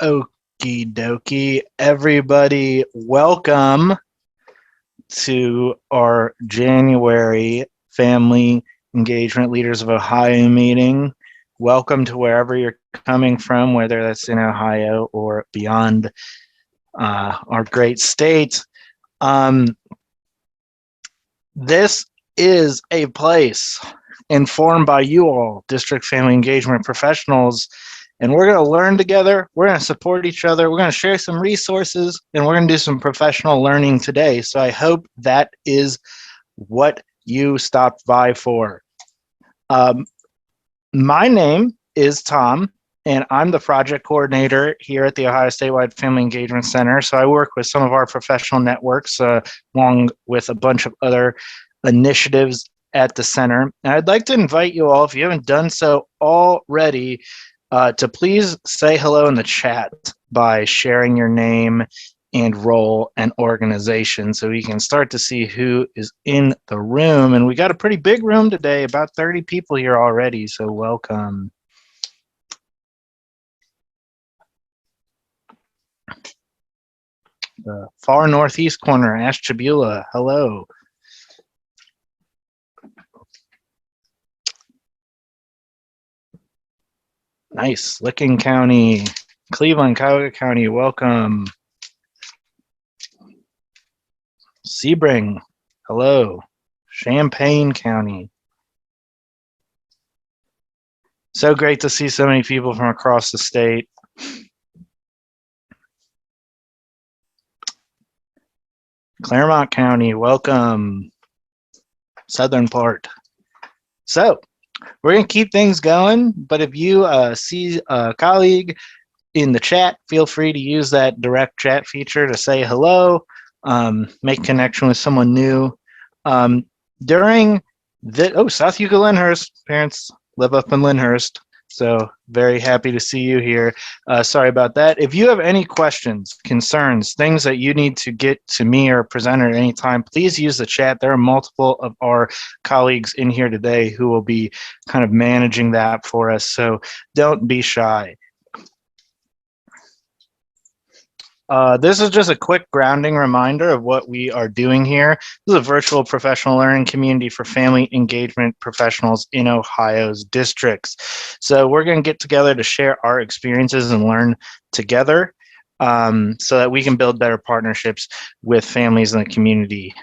Okie dokie. Everybody, welcome to our January Family Engagement Leaders of Ohio meeting. Welcome to wherever you're coming from, whether that's in Ohio or beyond our great state. This is a place informed by you all, district family engagement professionals, and we're going to learn together. We're going to support each other. We're going to share some resources, and we're going to do some professional learning today. So I hope that is what you stopped by for. My name is Tom, and I'm the project coordinator here at the Ohio Statewide Family Engagement Center. So I work with some of our professional networks along with a bunch of other initiatives at the center. And I'd like to invite you all, if you haven't done so already, to please say hello in the chat by sharing your name and role and organization so we can start to see who is in the room. And we got a pretty big room today, about 30 people here already, so welcome. The far northeast corner, Ashtabula, hello. Nice, Licking County, Cleveland, Cuyahoga County, welcome. Sebring, hello. Champaign County. So great to see so many people from across the state. Claremont County, welcome. Southern part. So we're going to keep things going, but if you see a colleague in the chat, feel free to use that direct chat feature to say hello, make connection with someone new. South Yuba Lyndhurst, parents live up in Lyndhurst, so very happy to see you here. Sorry about that. If you have any questions, concerns, things that you need to get to me or presenter at any time, please use the chat. There are multiple of our colleagues in here today who will be kind of managing that for us, so don't be shy. This is just a quick grounding reminder of what we are doing here. This is a virtual professional learning community for family engagement professionals in Ohio's districts. So we're going to get together to share our experiences and learn together so that we can build better partnerships with families in the community.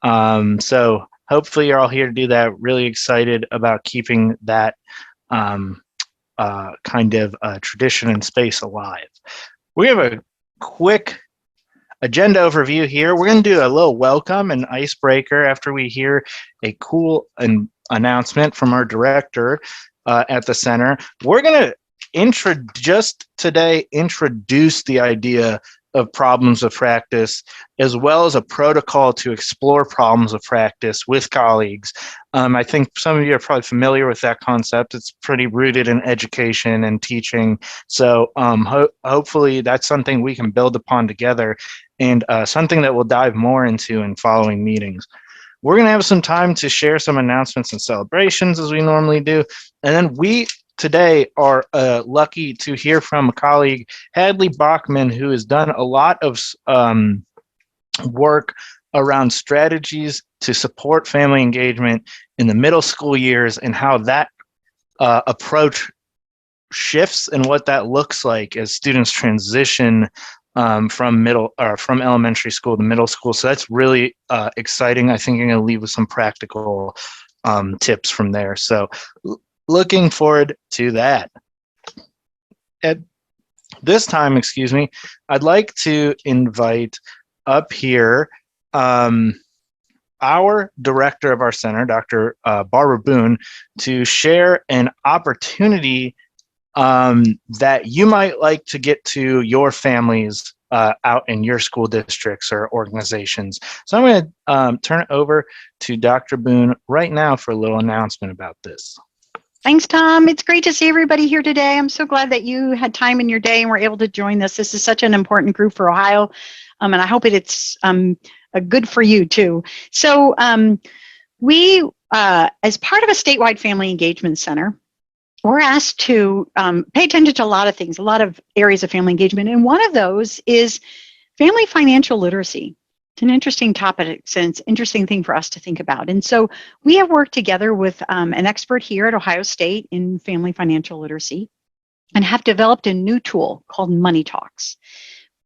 So hopefully you're all here to do that. Really excited about keeping that kind of tradition and space alive. We have a quick agenda overview here. We're going to do a little welcome and icebreaker after we hear a cool announcement from our director at the center. We're going to introduce the idea of problems of practice, as well as a protocol to explore problems of practice with colleagues. I think some of you are probably familiar with that concept. It's pretty rooted in education and teaching. So hopefully that's something we can build upon together and something that we'll dive more into in following meetings. We're going to have some time to share some announcements and celebrations as we normally do. And then we today are lucky to hear from a colleague, Hadley Bachman, who has done a lot of work around strategies to support family engagement in the middle school years and how that approach shifts and what that looks like as students transition from elementary school to middle school. So that's really exciting. I think I'm going to leave with some practical tips from there. So looking forward to that. At this time, I'd like to invite up here our director of our center, Dr. Barbara Boone, to share an opportunity that you might like to get to your families out in your school districts or organizations. So I'm going to turn it over to Dr. Boone right now for a little announcement about this. Thanks, Tom. It's great to see everybody here today. I'm so glad that you had time in your day and were able to join this. This is such an important group for Ohio, and I hope it's good for you too. So we, as part of a statewide family engagement center, we're asked to pay attention to a lot of things, a lot of areas of family engagement. And one of those is family financial literacy. It's an interesting topic, and it's an interesting thing for us to think about. And so we have worked together with an expert here at Ohio State in family financial literacy and have developed a new tool called Money Talks.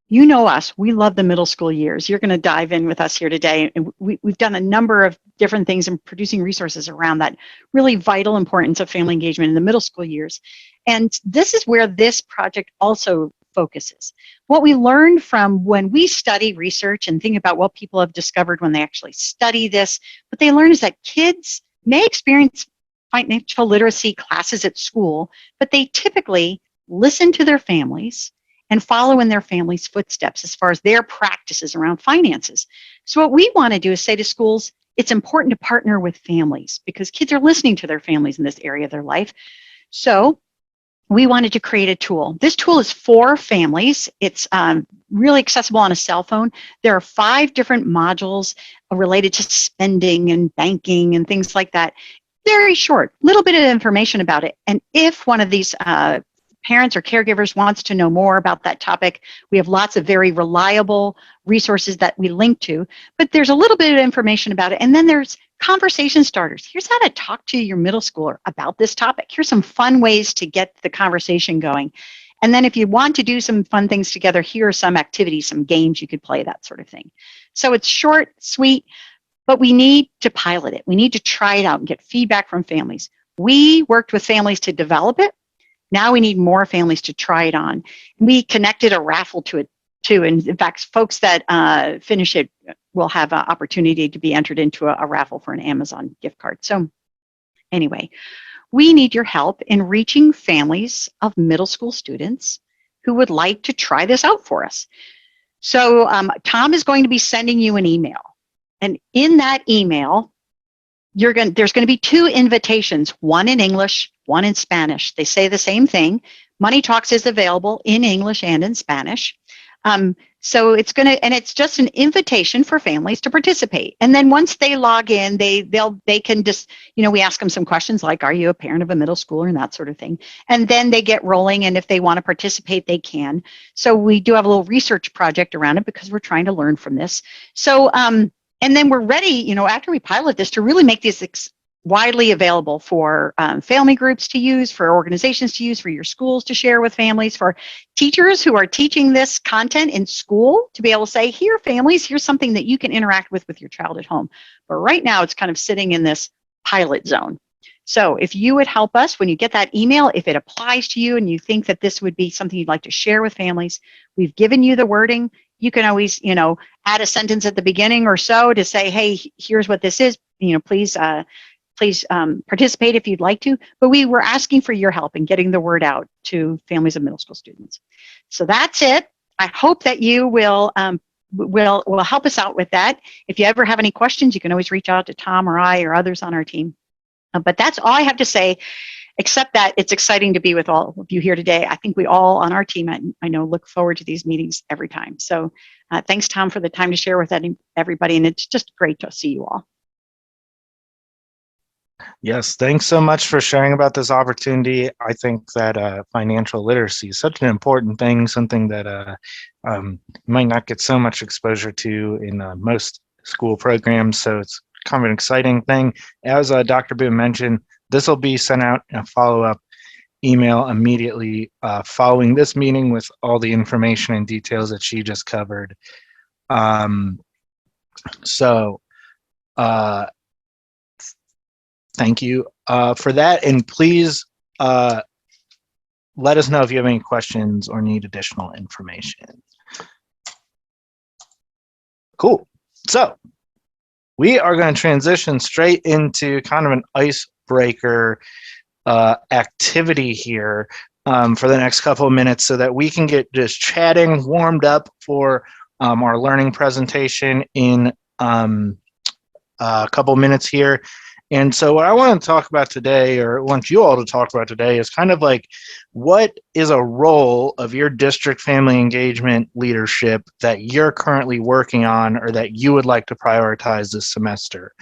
You know us, we love the middle school years. You're going to dive in with us here today. And we've done a number of different things in producing resources around that really vital importance of family engagement in the middle school years. And this is where this project also focuses. What we learned from when we study research and think about what people have discovered when they actually study this, what they learn is that kids may experience financial literacy classes at school, but they typically listen to their families and follow in their family's footsteps as far as their practices around finances. So what we want to do is say to schools, it's important to partner with families because kids are listening to their families in this area of their life. So we wanted to create a tool. This tool is for families. It's really accessible on a cell phone. There are 5 different modules related to spending and banking and things like that. Very short, little bit of information about it. And if one of these parents or caregivers wants to know more about that topic, we have lots of very reliable resources that we link to, but there's a little bit of information about it. And then there's conversation starters. Here's how to talk to your middle schooler about this topic. Here's some fun ways to get the conversation going. And then if you want to do some fun things together, here are some activities, some games you could play, that sort of thing. So it's short, sweet, but we need to pilot it. We need to try it out and get feedback from families. We worked with families to develop it. Now we need more families to try it on. We connected a raffle to it too. And in fact, folks that finish it will have an opportunity to be entered into a raffle for an Amazon gift card. So anyway, we need your help in reaching families of middle school students who would like to try this out for us. So Tom is going to be sending you an email. And in that email, there's going to be 2 invitations, one in English, one in Spanish. They say the same thing. Money Talks is available in English and in Spanish. So it's just an invitation for families to participate. And then once they log in, they can just, we ask them some questions like, are you a parent of a middle schooler and that sort of thing. And then they get rolling. And if they want to participate, they can. So we do have a little research project around it because we're trying to learn from this. So, and then we're ready, after we pilot this, to really make these widely available for family groups to use, for organizations to use, for your schools to share with families, for teachers who are teaching this content in school to be able to say, here, families, here's something that you can interact with your child at home. But right now, it's kind of sitting in this pilot zone. So if you would help us when you get that email, if it applies to you and you think that this would be something you'd like to share with families, we've given you the wording. You can always, add a sentence at the beginning or so to say, hey, here's what this is. Please participate if you'd like to. But we were asking for your help in getting the word out to families of middle school students. So that's it. I hope that you will help us out with that. If you ever have any questions, you can always reach out to Tom or I or others on our team. But that's all I have to say, except that it's exciting to be with all of you here today. I think we all on our team, I know, look forward to these meetings every time. So thanks, Tom, for the time to share with everybody. And it's just great to see you all. Yes, thanks so much for sharing about this opportunity. I think that financial literacy is such an important thing, something that you might not get so much exposure to in most school programs. So it's kind of an exciting thing. As Dr. Boone mentioned, this will be sent out in a follow-up email immediately following this meeting with all the information and details that she just covered. Thank you for that. And please let us know if you have any questions or need additional information. Cool. So we are going to transition straight into kind of an icebreaker activity here for the next couple of minutes so that we can get just chatting warmed up for our learning presentation in a couple of minutes here. And so what I want to talk about today, or want you all to talk about today, is kind of like, what is a role of your district family engagement leadership that you're currently working on or that you would like to prioritize this semester?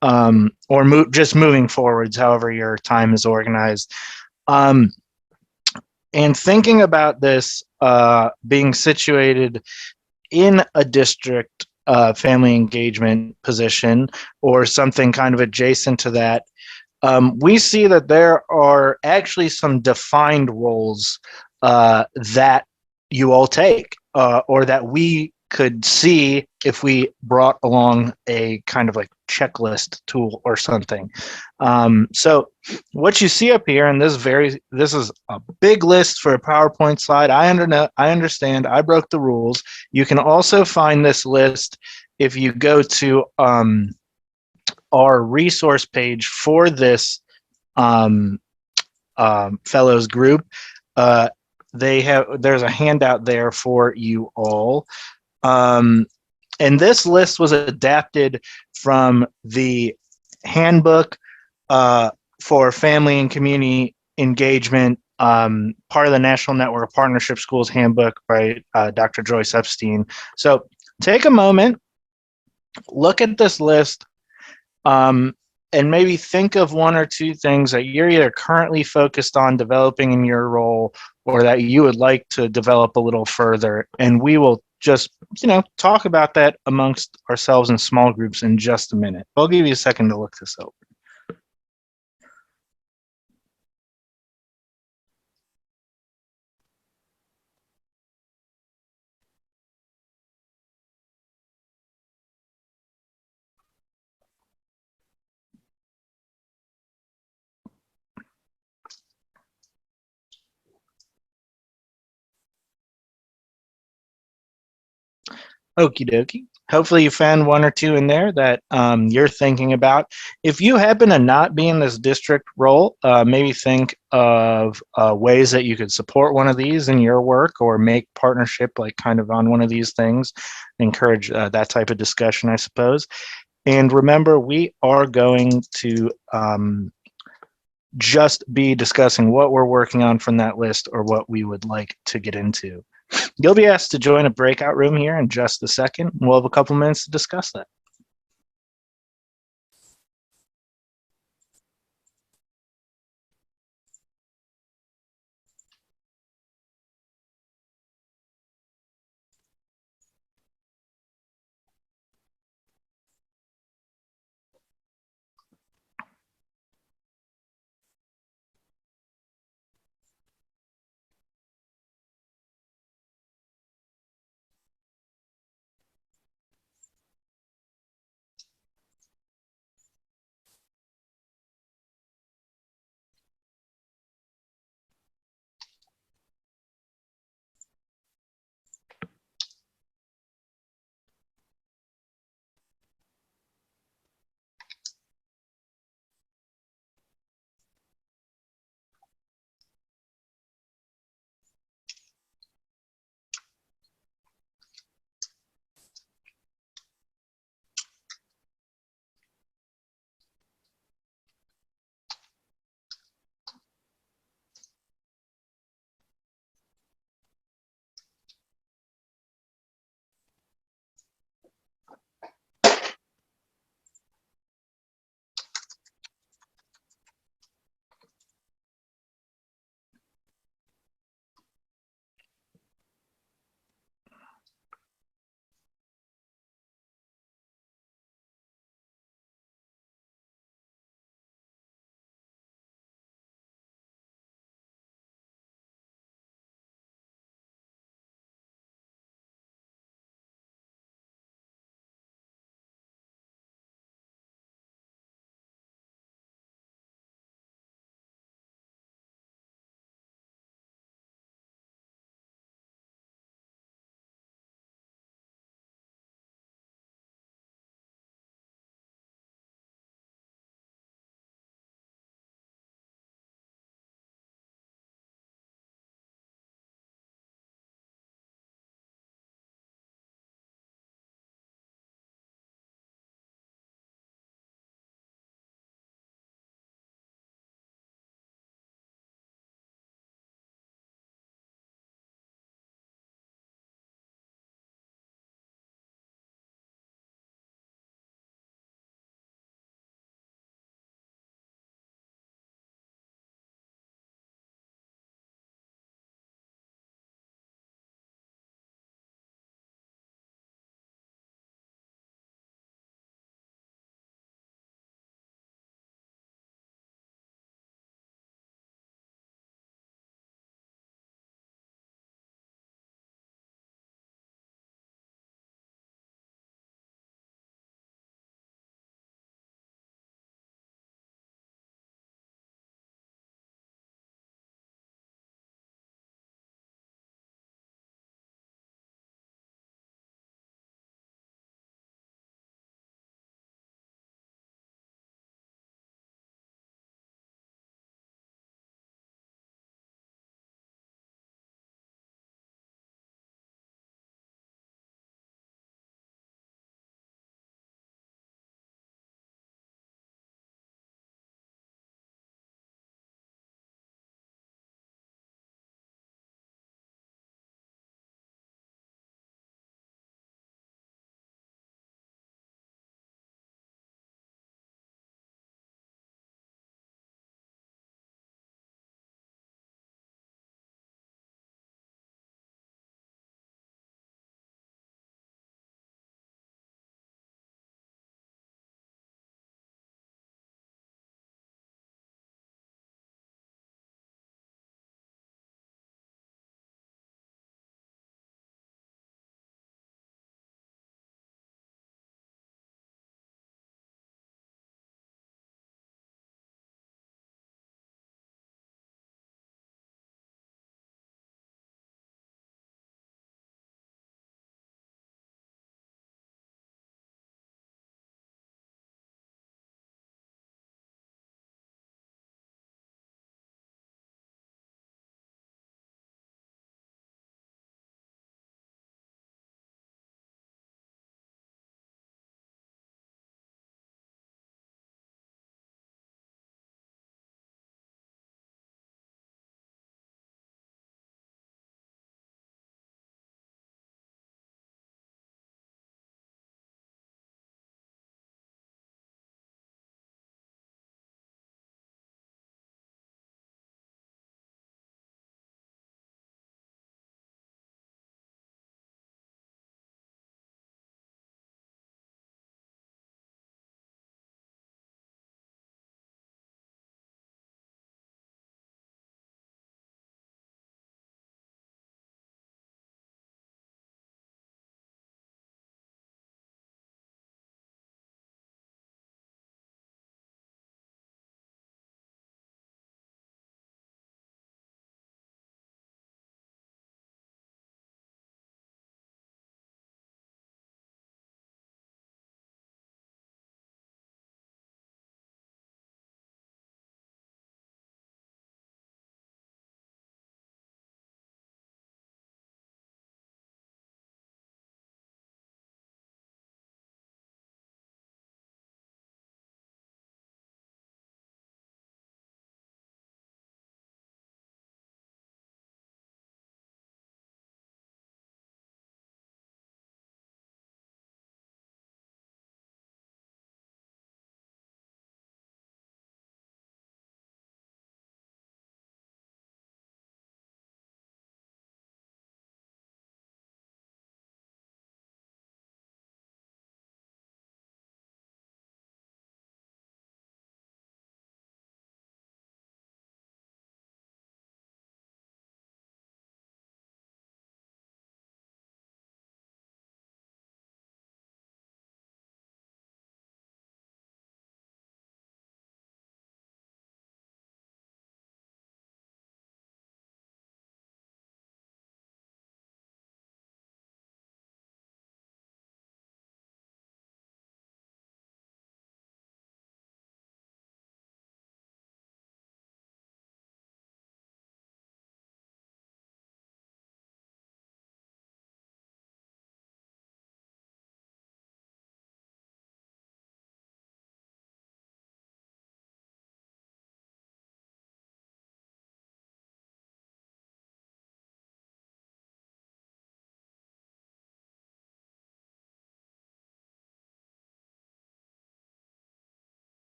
Or just moving forwards, however your time is organized. Um, and thinking about this being situated in a district family engagement position or something kind of adjacent to that, we see that there are actually some defined roles that you all take, or that we could see if we brought along a kind of like checklist tool or something. So what you see up here, and this is a big list for a PowerPoint slide. I understand. I broke the rules. You can also find this list if you go to our resource page for this um, fellows group. Uh, there's a handout there for you all. And this list was adapted from the handbook for family and community engagement, part of the National Network of Partnership Schools handbook by Dr. Joyce Epstein. So take a moment, look at this list, um, and maybe think of one or two things that you're either currently focused on developing in your role or that you would like to develop a little further. And we will just, talk about that amongst ourselves in small groups in just a minute. I'll give you a second to look this over. Okie dokie. Hopefully you found one or two in there that you're thinking about. If you happen to not be in this district role, maybe think of ways that you could support one of these in your work or make partnership like kind of on one of these things. Encourage that type of discussion, I suppose. And remember, we are going to just be discussing what we're working on from that list or what we would like to get into. You'll be asked to join a breakout room here in just a second. We'll have a couple minutes to discuss that.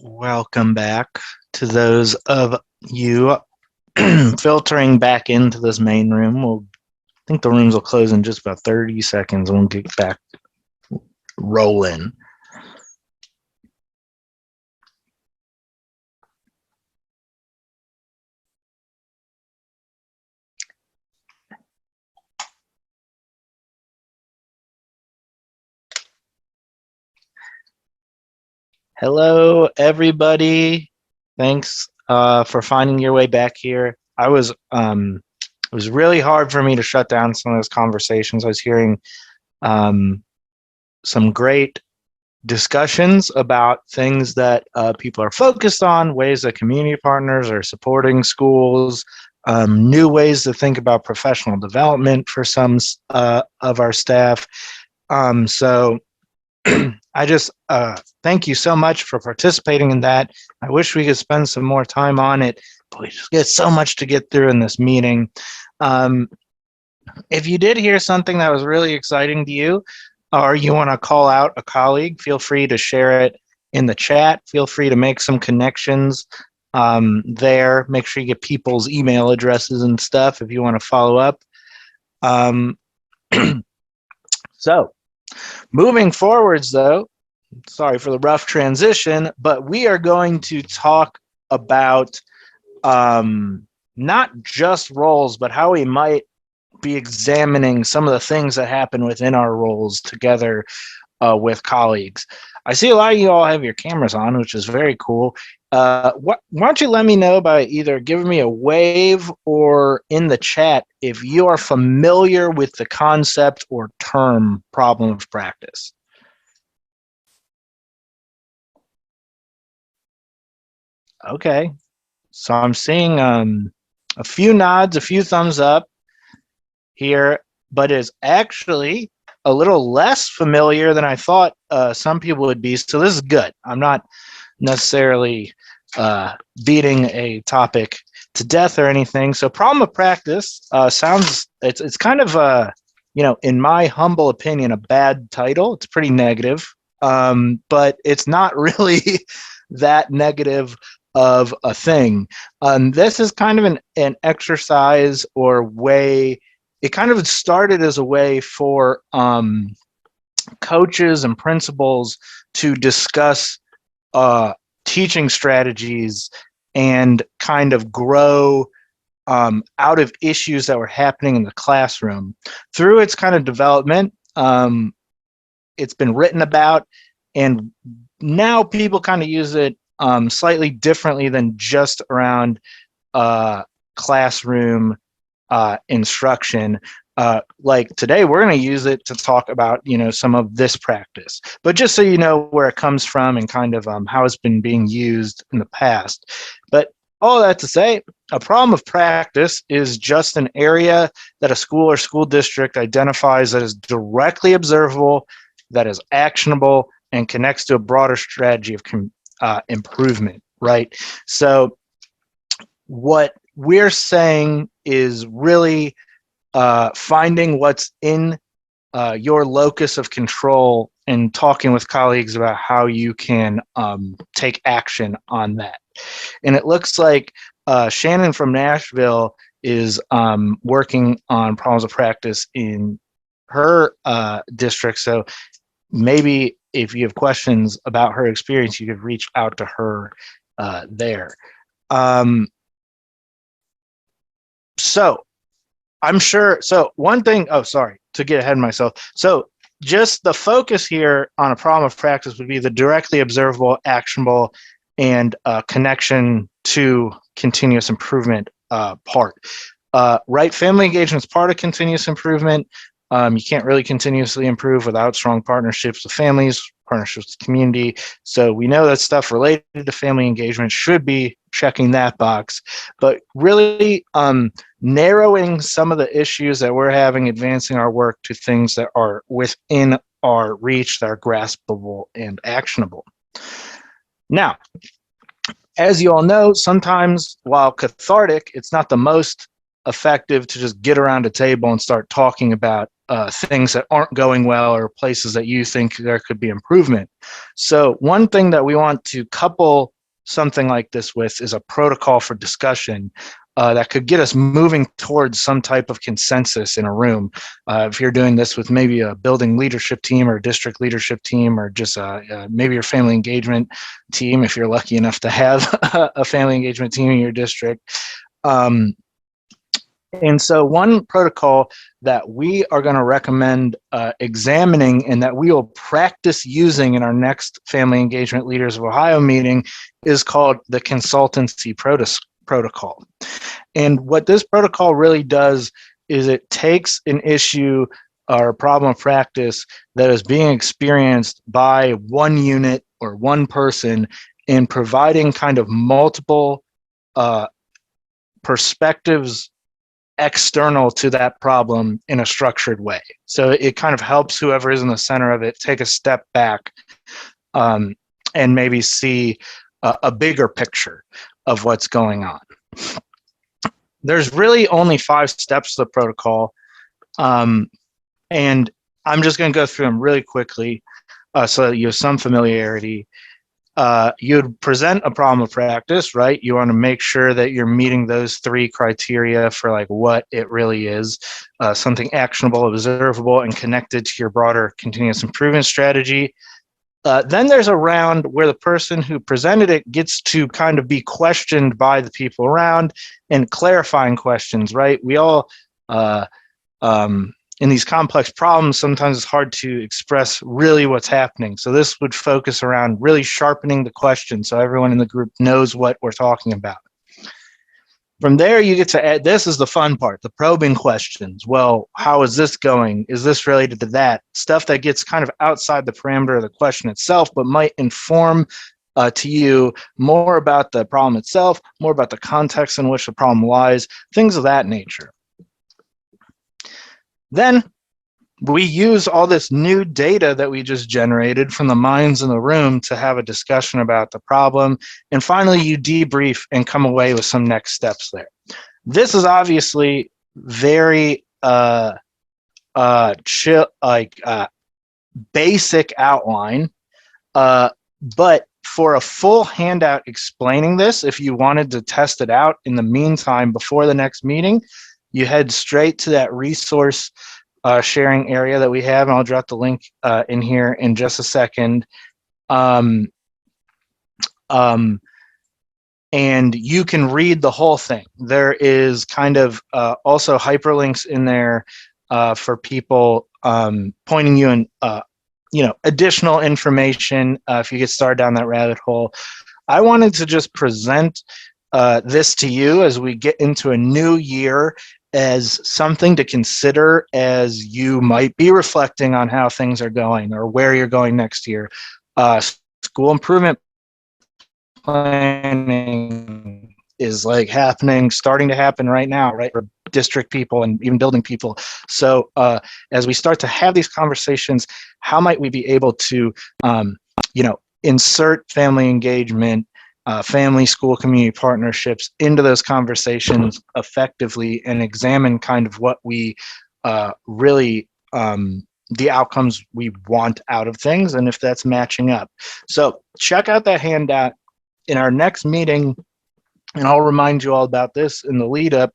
Welcome back to those of you filtering back into this main room. I think the rooms will close in just about 30 seconds and we'll get back rolling. Hello, everybody. Thanks for finding your way back here. It was really hard for me to shut down some of those conversations. I was hearing some great discussions about things that people are focused on, ways that community partners are supporting schools, new ways to think about professional development for some of our staff. So I just thank you so much for participating in that. I wish we could spend some more time on it, but we just get so much to get through in this meeting. If you did hear something that was really exciting to you, or you want to call out a colleague, feel free to share it in the chat. Feel free to make some connections there. Make sure you get people's email addresses and stuff if you want to follow up. So, moving forwards, though, sorry for the rough transition, but we are going to talk about not just roles, but how we might be examining some of the things that happen within our roles together with colleagues. I see a lot of you all have your cameras on, which is very cool. Why don't you let me know by either giving me a wave or in the chat if you are familiar with the concept or term problem of practice. Okay, so I'm seeing a few nods, a few thumbs up here, but is actually a little less familiar than I thought some people would be. So this is good. I'm not necessarily beating a topic to death or anything. So problem of practice sounds, it's kind of, in my humble opinion, a bad title. It's pretty negative, but it's not really that negative of a thing. This is kind of an exercise or way. It kind of started as a way for coaches and principals to discuss teaching strategies and kind of grow out of issues that were happening in the classroom. Through its kind of development, it's been written about, and now people kind of use it slightly differently than just around classroom instruction. Like today, we're going to use it to talk about, some of this practice. But just so you know where it comes from and kind of how it's been being used in the past. But all that to say, a problem of practice is just an area that a school or school district identifies that is directly observable, that is actionable, and connects to a broader strategy of improvement, right? So what we're saying is really finding what's in your locus of control and talking with colleagues about how you can take action on that. And it looks like Shannon from Nashville is working on problems of practice in her district. So maybe if you have questions about her experience, you could reach out to her there. So I'm sure. So one thing, to get ahead of myself. So just the focus here on a problem of practice would be the directly observable, actionable, and connection to continuous improvement part. Right, family engagement is part of continuous improvement. You can't really continuously improve without strong partnerships with families, partnerships with community. So we know that stuff related to family engagement should be checking that box, but really narrowing some of the issues that we're having, advancing our work to things that are within our reach, that are graspable and actionable. Now, as you all know, sometimes while cathartic, it's not the most effective to just get around a table and start talking about things that aren't going well or places that you think there could be improvement. So one thing that we want to couple something like this with is a protocol for discussion that could get us moving towards some type of consensus in a room. If you're doing this with maybe a building leadership team or a district leadership team, or just maybe your family engagement team, if you're lucky enough to have a family engagement team in your district. And so one protocol that we are going to recommend examining and that we will practice using in our next Family Engagement Leaders of Ohio meeting is called the consultancy protocol. And what this protocol really does is it takes an issue or a problem of practice that is being experienced by one unit or one person and providing kind of multiple perspectives external to that problem in a structured way. So it kind of helps whoever is in the center of it take a step back and maybe see a bigger picture of what's going on. There's really only 5 steps to the protocol, and I'm just going to go through them really quickly so that you have some familiarity. You'd present a problem of practice, right? You want to make sure that you're meeting those 3 criteria for like what it really is, something actionable, observable, and connected to your broader continuous improvement strategy. Then there's a round where the person who presented it gets to kind of be questioned by the people around and clarifying questions, right? We all, in these complex problems, sometimes it's hard to express really what's happening. So this would focus around really sharpening the question so everyone in the group knows what we're talking about. From there, you get to add, this is the fun part, the probing questions. Well, how is this going? Is this related to that? Stuff that gets kind of outside the parameter of the question itself, but might inform to you more about the problem itself, more about the context in which the problem lies, things of that nature. Then we use all this new data that we just generated from the minds in the room to have a discussion about the problem. And finally, you debrief and come away with some next steps there. This is obviously very basic outline, but for a full handout explaining this, if you wanted to test it out in the meantime before the next meeting, you head straight to that resource sharing area that we have, and I'll drop the link in here in just a second. And you can read the whole thing. There is kind of also hyperlinks in there for people pointing you in additional information if you get started down that rabbit hole. I wanted to just present this to you as we get into a new year as something to consider as you might be reflecting on how things are going or where you're going next year. School improvement planning is like starting to happen right now, right, for district people and even building people. So as we start to have these conversations, how might we be able to insert family engagement, family, school, community partnerships into those conversations effectively and examine kind of what we really, the outcomes we want out of things and if that's matching up. So check out that handout. In our next meeting, and I'll remind you all about this in the lead up,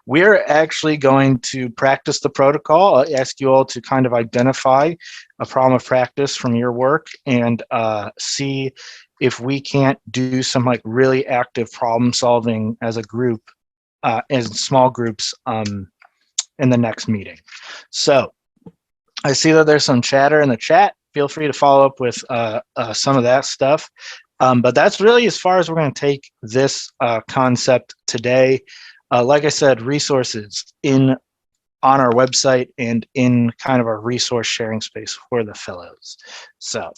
we're actually going to practice the protocol. I'll ask you all to kind of identify a problem of practice from your work and see if we can't do some like really active problem solving as a group, as small groups in the next meeting. So I see that there's some chatter in the chat. Feel free to follow up with some of that stuff. But that's really as far as we're going to take this concept today. Like I said, resources on our website and in kind of our resource sharing space for the fellows. So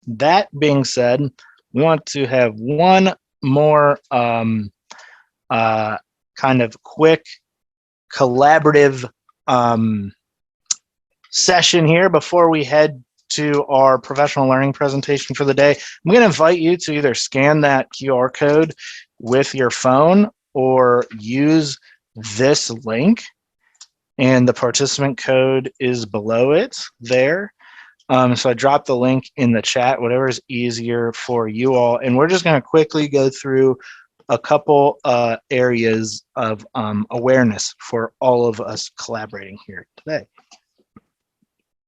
that being said, we want to have one more kind of quick collaborative session here before we head to our professional learning presentation for the day. I'm going to invite you to either scan that QR code with your phone or use this link, and the participant code is below it there. So I dropped the link in the chat, whatever is easier for you all. And we're just going to quickly go through a couple areas of awareness for all of us collaborating here today.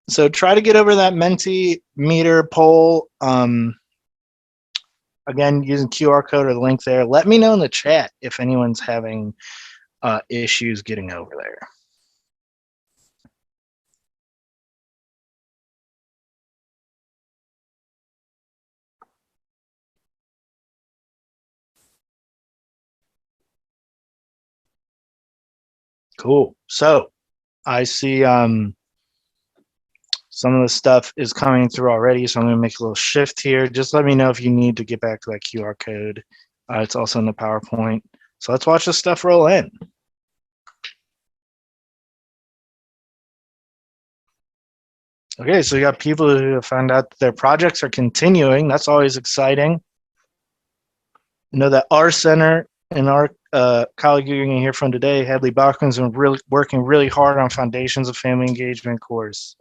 So try to get over that Mentimeter poll. Again, using QR code or the link there. Let me know in the chat if anyone's having issues getting over there. Cool. So I see some of the stuff is coming through already, so I'm going to make a little shift here. Just let me know if you need to get back to that QR code. It's also in the PowerPoint. So let's watch this stuff roll in. Okay, so we got people who have found out that their projects are continuing. That's always exciting. I know that our center and our colleague you're going to hear from today, Hadley Bachman's been working really hard on Foundations of Family Engagement course.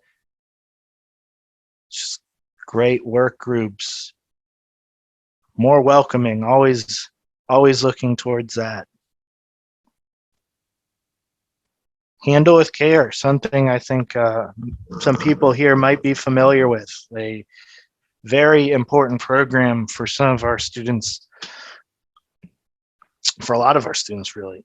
Just great work groups, more welcoming, always looking towards that. Handle with care, something I think some people here might be familiar with. A very important program for some of our students, for a lot of our students, really.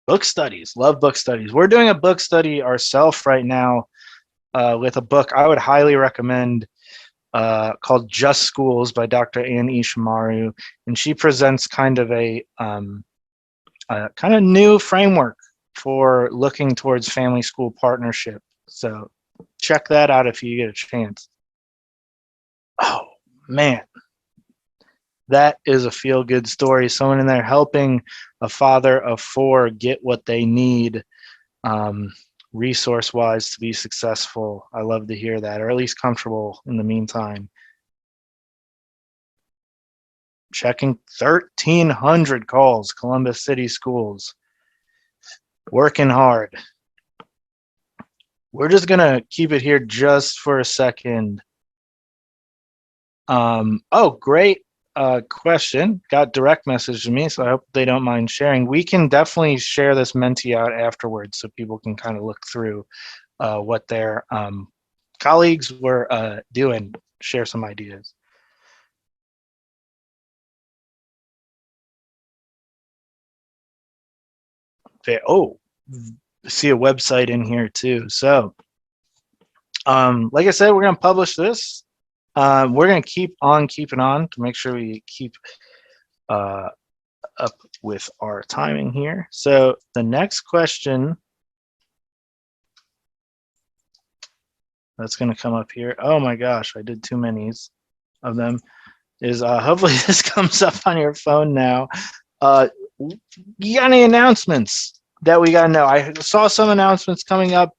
Book studies, love book studies. We're doing a book study ourselves right now with a book I would highly recommend called Just Schools by Dr. Ann Ishimaru. And she presents kind of a kind of new framework for looking towards family school partnership. So check that out if you get a chance. Oh, man. That is a feel-good story. Someone in there helping a father of 4 get what they need resource-wise to be successful. I love to hear that, or at least comfortable in the meantime. Checking 1,300 calls, Columbus City Schools. Working hard. We're just going to keep it here just for a second. Oh, great question. Got direct message to me, so I hope they don't mind sharing. We can definitely share this Menti out afterwards so people can kind of look through what their colleagues were doing, share some ideas. Oh, see a website in here too. So, like I said, we're going to publish this. We're going to keep on keeping on to make sure we keep up with our timing here. So the next question that's going to come up here, oh my gosh, I did too many of them, is hopefully this comes up on your phone now. You got any announcements that we got to know? I saw some announcements coming up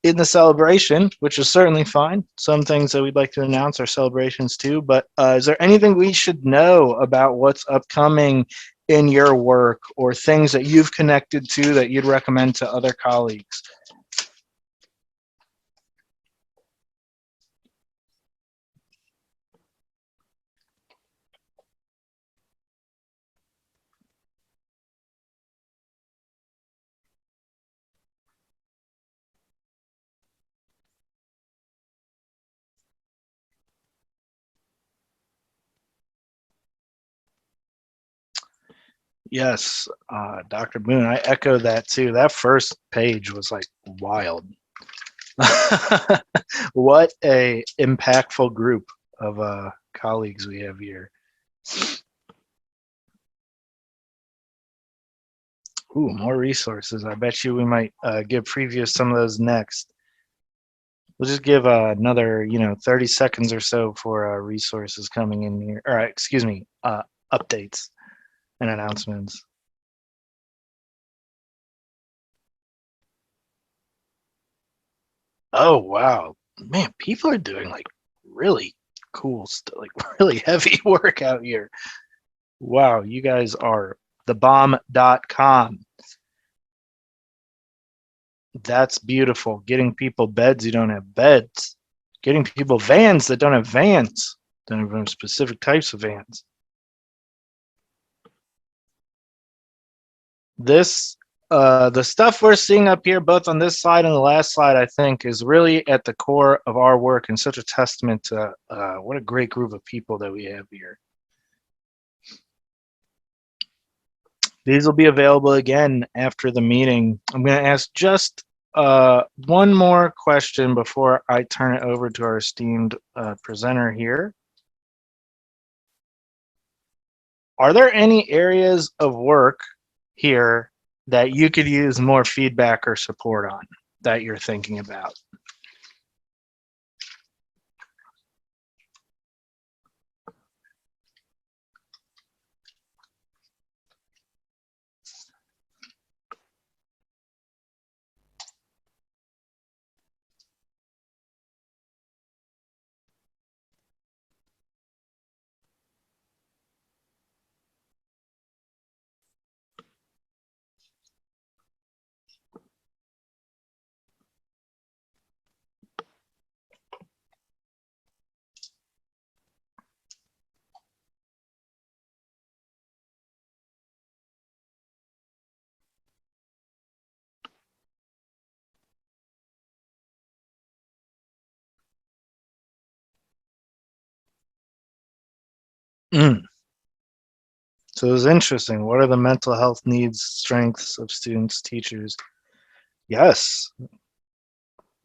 in the celebration, which is certainly fine. Some things that we'd like to announce are celebrations too, but is there anything we should know about what's upcoming in your work or things that you've connected to that you'd recommend to other colleagues? Yes, Dr. Boone, I echo that too. That first page was like wild. What a impactful group of colleagues we have here. Ooh, more resources. I bet you we might give preview of some of those next. We'll just give another, 30 seconds or so for resources coming in here. All right, excuse me, updates and announcements. Oh, wow. Man, people are doing like really Cool, like really heavy work out here. Wow, you guys are thebomb.com. That's beautiful. Getting people beds you don't have beds. Getting people vans that don't have vans. Don't have specific types of vans. This, the stuff we're seeing up here, both on this slide and the last slide, I think is really at the core of our work and such a testament to what a great group of people that we have here. These will be available again after the meeting. I'm going to ask just one more question before I turn it over to our esteemed presenter here. Are there any areas of work here that you could use more feedback or support on that you're thinking about? Mm. So it was interesting. What are the mental health needs, strengths of students, teachers? Yes,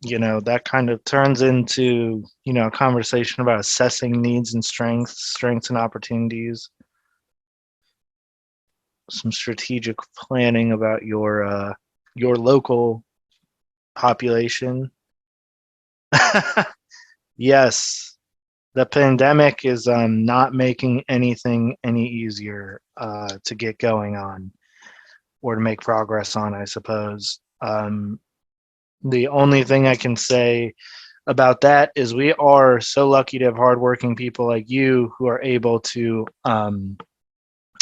that kind of turns into, a conversation about assessing needs and strengths and opportunities, some strategic planning about your local population. Yes, the pandemic is not making anything any easier to get going on or to make progress on, I suppose. The only thing I can say about that is we are so lucky to have hardworking people like you who are able to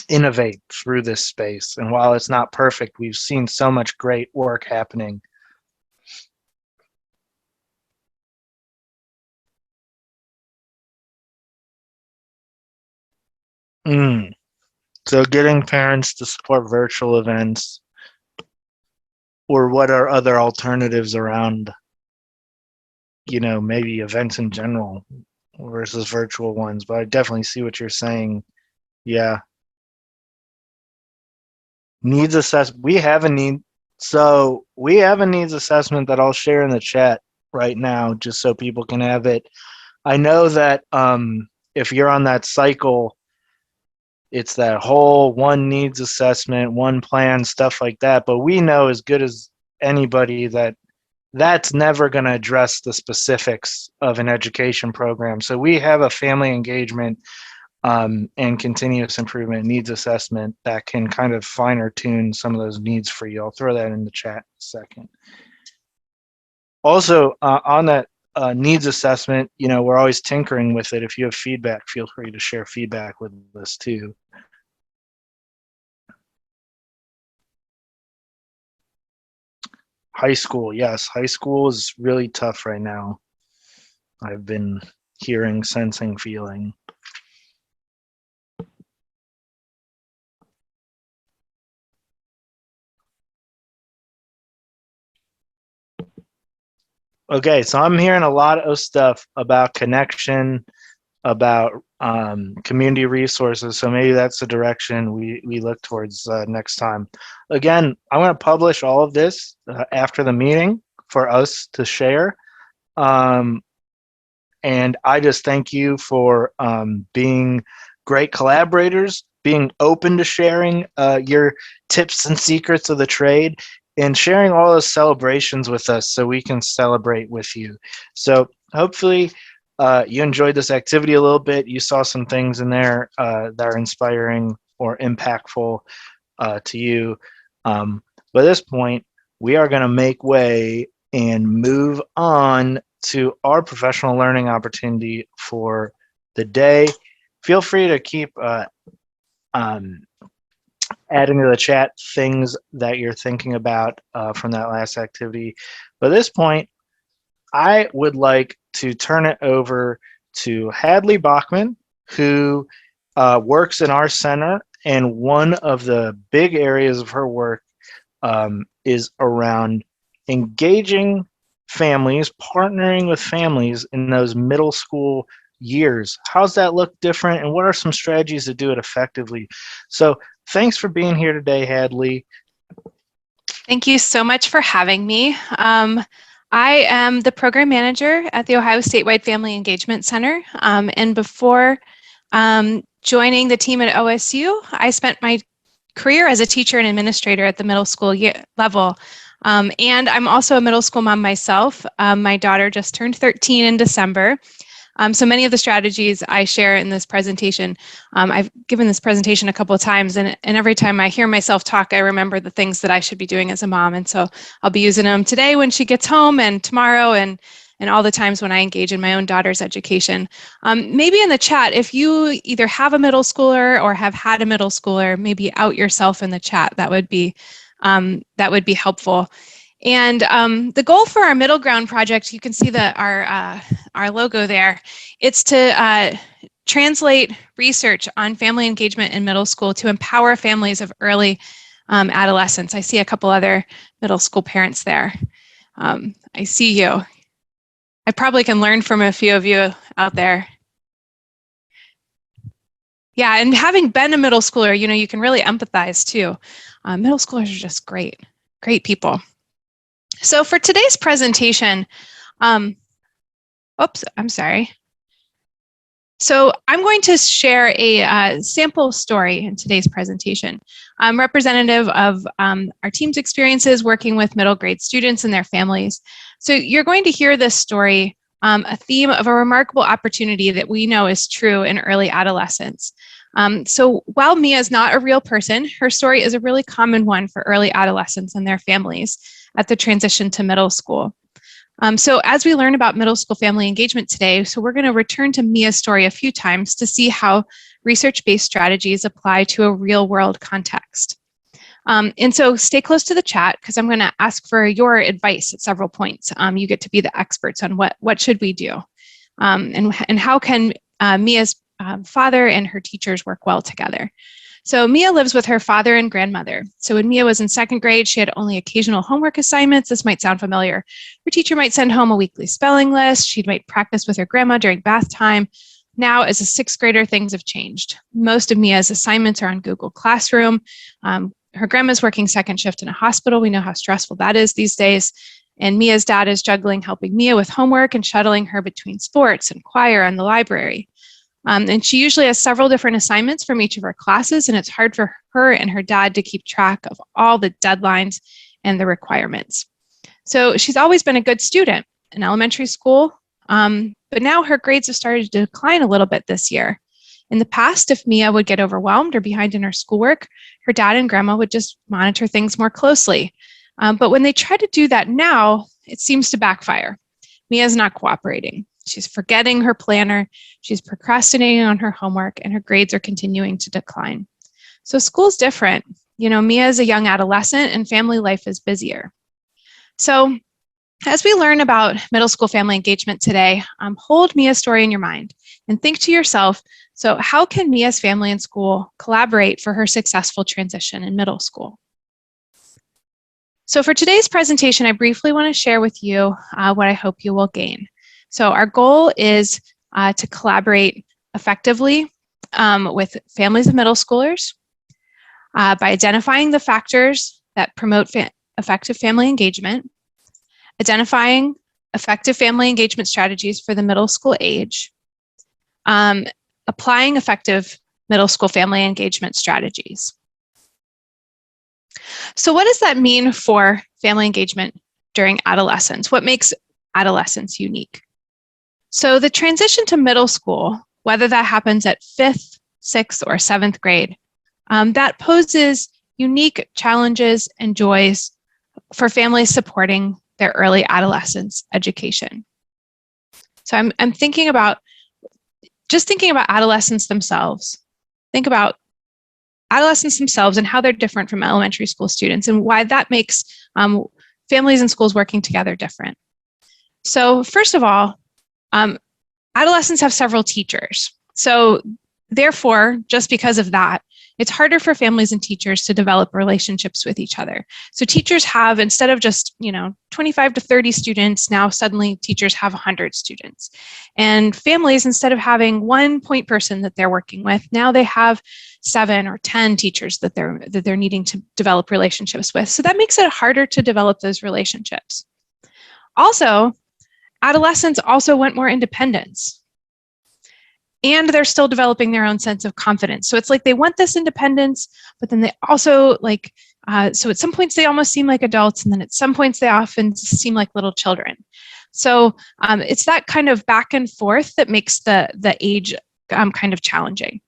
innovate through this space. And while it's not perfect, we've seen so much great work happening. Mm. So getting parents to support virtual events, or what are other alternatives around, maybe events in general versus virtual ones. But I definitely see what you're saying. Yeah. Needs assessment. We have a needs assessment that I'll share in the chat right now, just so people can have it. I know that if you're on that cycle, it's that whole one needs assessment, one plan, stuff like that. But we know as good as anybody that that's never going to address the specifics of an education program. So we have a family engagement and continuous improvement needs assessment that can kind of finer tune some of those needs for you. I'll throw that in the chat in a second. Also, on that needs assessment, we're always tinkering with it. If you have feedback, feel free to share feedback with us too. High school, yes, high school is really tough right now. I've been hearing, sensing, feeling. Okay, so I'm hearing a lot of stuff about connection, about community resources. So maybe that's the direction we look towards next time. Again, I'm going to publish all of this after the meeting for us to share. And I just thank you for being great collaborators, being open to sharing your tips and secrets of the trade, and sharing all those celebrations with us so we can celebrate with you. So hopefully you enjoyed this activity a little bit. You saw some things in there that are inspiring or impactful to you. But at this point, we are going to make way and move on to our professional learning opportunity for the day. Feel free to keep um, adding to the chat things that you're thinking about from that last activity. But at this point, I would like to turn it over to Hadley Bachman, who works in our center, and one of the big areas of her work is around engaging families, partnering with families in those middle school years. How's that look different, and what are some strategies to do it effectively? So thanks for being here today, Hadley. Thank you so much for having me. I am the program manager at the Ohio Statewide Family Engagement Center. And before joining the team at OSU, I spent my career as a teacher and administrator at the middle school level. And I'm also a middle school mom myself. My daughter just turned 13 in December. So many of the strategies I share in this presentation, I've given this presentation a couple of times, and every time I hear myself talk, I remember the things that I should be doing as a mom. And so I'll be using them today when she gets home, and tomorrow, and all the times when I engage in my own daughter's education. Maybe in the chat, if you either have a middle schooler or have had a middle schooler, maybe out yourself in the chat. That would be helpful. And the goal for our Middle Ground project, you can see our logo there. It's to translate research on family engagement in middle school to empower families of early adolescence. I see a couple other middle school parents there. I see you. I probably can learn from a few of you out there. Yeah, and having been a middle schooler, you can really empathize too. Middle schoolers are just great people. So for today's presentation, oops, I'm sorry. So I'm going to share a sample story in today's presentation, representative of our team's experiences working with middle grade students and their families. So you're going to hear this story, a theme of a remarkable opportunity that we know is true in early adolescence. So while Mia is not a real person, her story is a really common one for early adolescents and their families at the transition to middle school. So as we learn about middle school family engagement today, so we're going to return to Mia's story a few times to see how research-based strategies apply to a real-world context. And so stay close to the chat because I'm going to ask for your advice at several points. You get to be the experts on what should we do, and how can Mia's father and her teachers work well together. So Mia lives with her father and grandmother. So when Mia was in second grade, she had only occasional homework assignments. This might sound familiar. Her teacher might send home a weekly spelling list. She might practice with her grandma during bath time. Now, as a sixth grader, things have changed. Most of Mia's assignments are on Google Classroom. Her grandma's working second shift in a hospital. We know how stressful that is these days. And Mia's dad is juggling helping Mia with homework and shuttling her between sports and choir and the library. And she usually has several different assignments from each of her classes, and it's hard for her and her dad to keep track of all the deadlines and the requirements. So she's always been a good student in elementary school, but now her grades have started to decline a little bit this year. In the past, if Mia would get overwhelmed or behind in her schoolwork, her dad and grandma would just monitor things more closely. But when they try to do that now, it seems to backfire. Mia's not cooperating. She's forgetting her planner, she's procrastinating on her homework, and her grades are continuing to decline. So school's different. Mia is a young adolescent and family life is busier. So as we learn about middle school family engagement today, hold Mia's story in your mind and think to yourself, so how can Mia's family and school collaborate for her successful transition in middle school? So for today's presentation, I briefly want to share with you what I hope you will gain. So our goal is to collaborate effectively with families of middle schoolers by identifying the factors that promote effective family engagement, identifying effective family engagement strategies for the middle school age, applying effective middle school family engagement strategies. So what does that mean for family engagement during adolescence? What makes adolescence unique? So the transition to middle school, whether that happens at 5th, 6th, or 7th grade, that poses unique challenges and joys for families supporting their early adolescence education. So I'm thinking about just thinking about adolescents themselves, think about adolescents themselves and how they're different from elementary school students and why that makes families and schools working together different. So first of all, adolescents have several teachers. So therefore, just because of that, it's harder for families and teachers to develop relationships with each other. So teachers have, instead of just 25 to 30 students, now suddenly teachers have 100 students. And families, instead of having one point person that they're working with, now they have 7 or 10 teachers that they're needing to develop relationships with. So that makes it harder to develop those relationships. Also, adolescents also want more independence. And they're still developing their own sense of confidence. So it's like they want this independence, but then they also so at some points they almost seem like adults, and then at some points they often seem like little children. So it's that kind of back and forth that makes the age kind of challenging.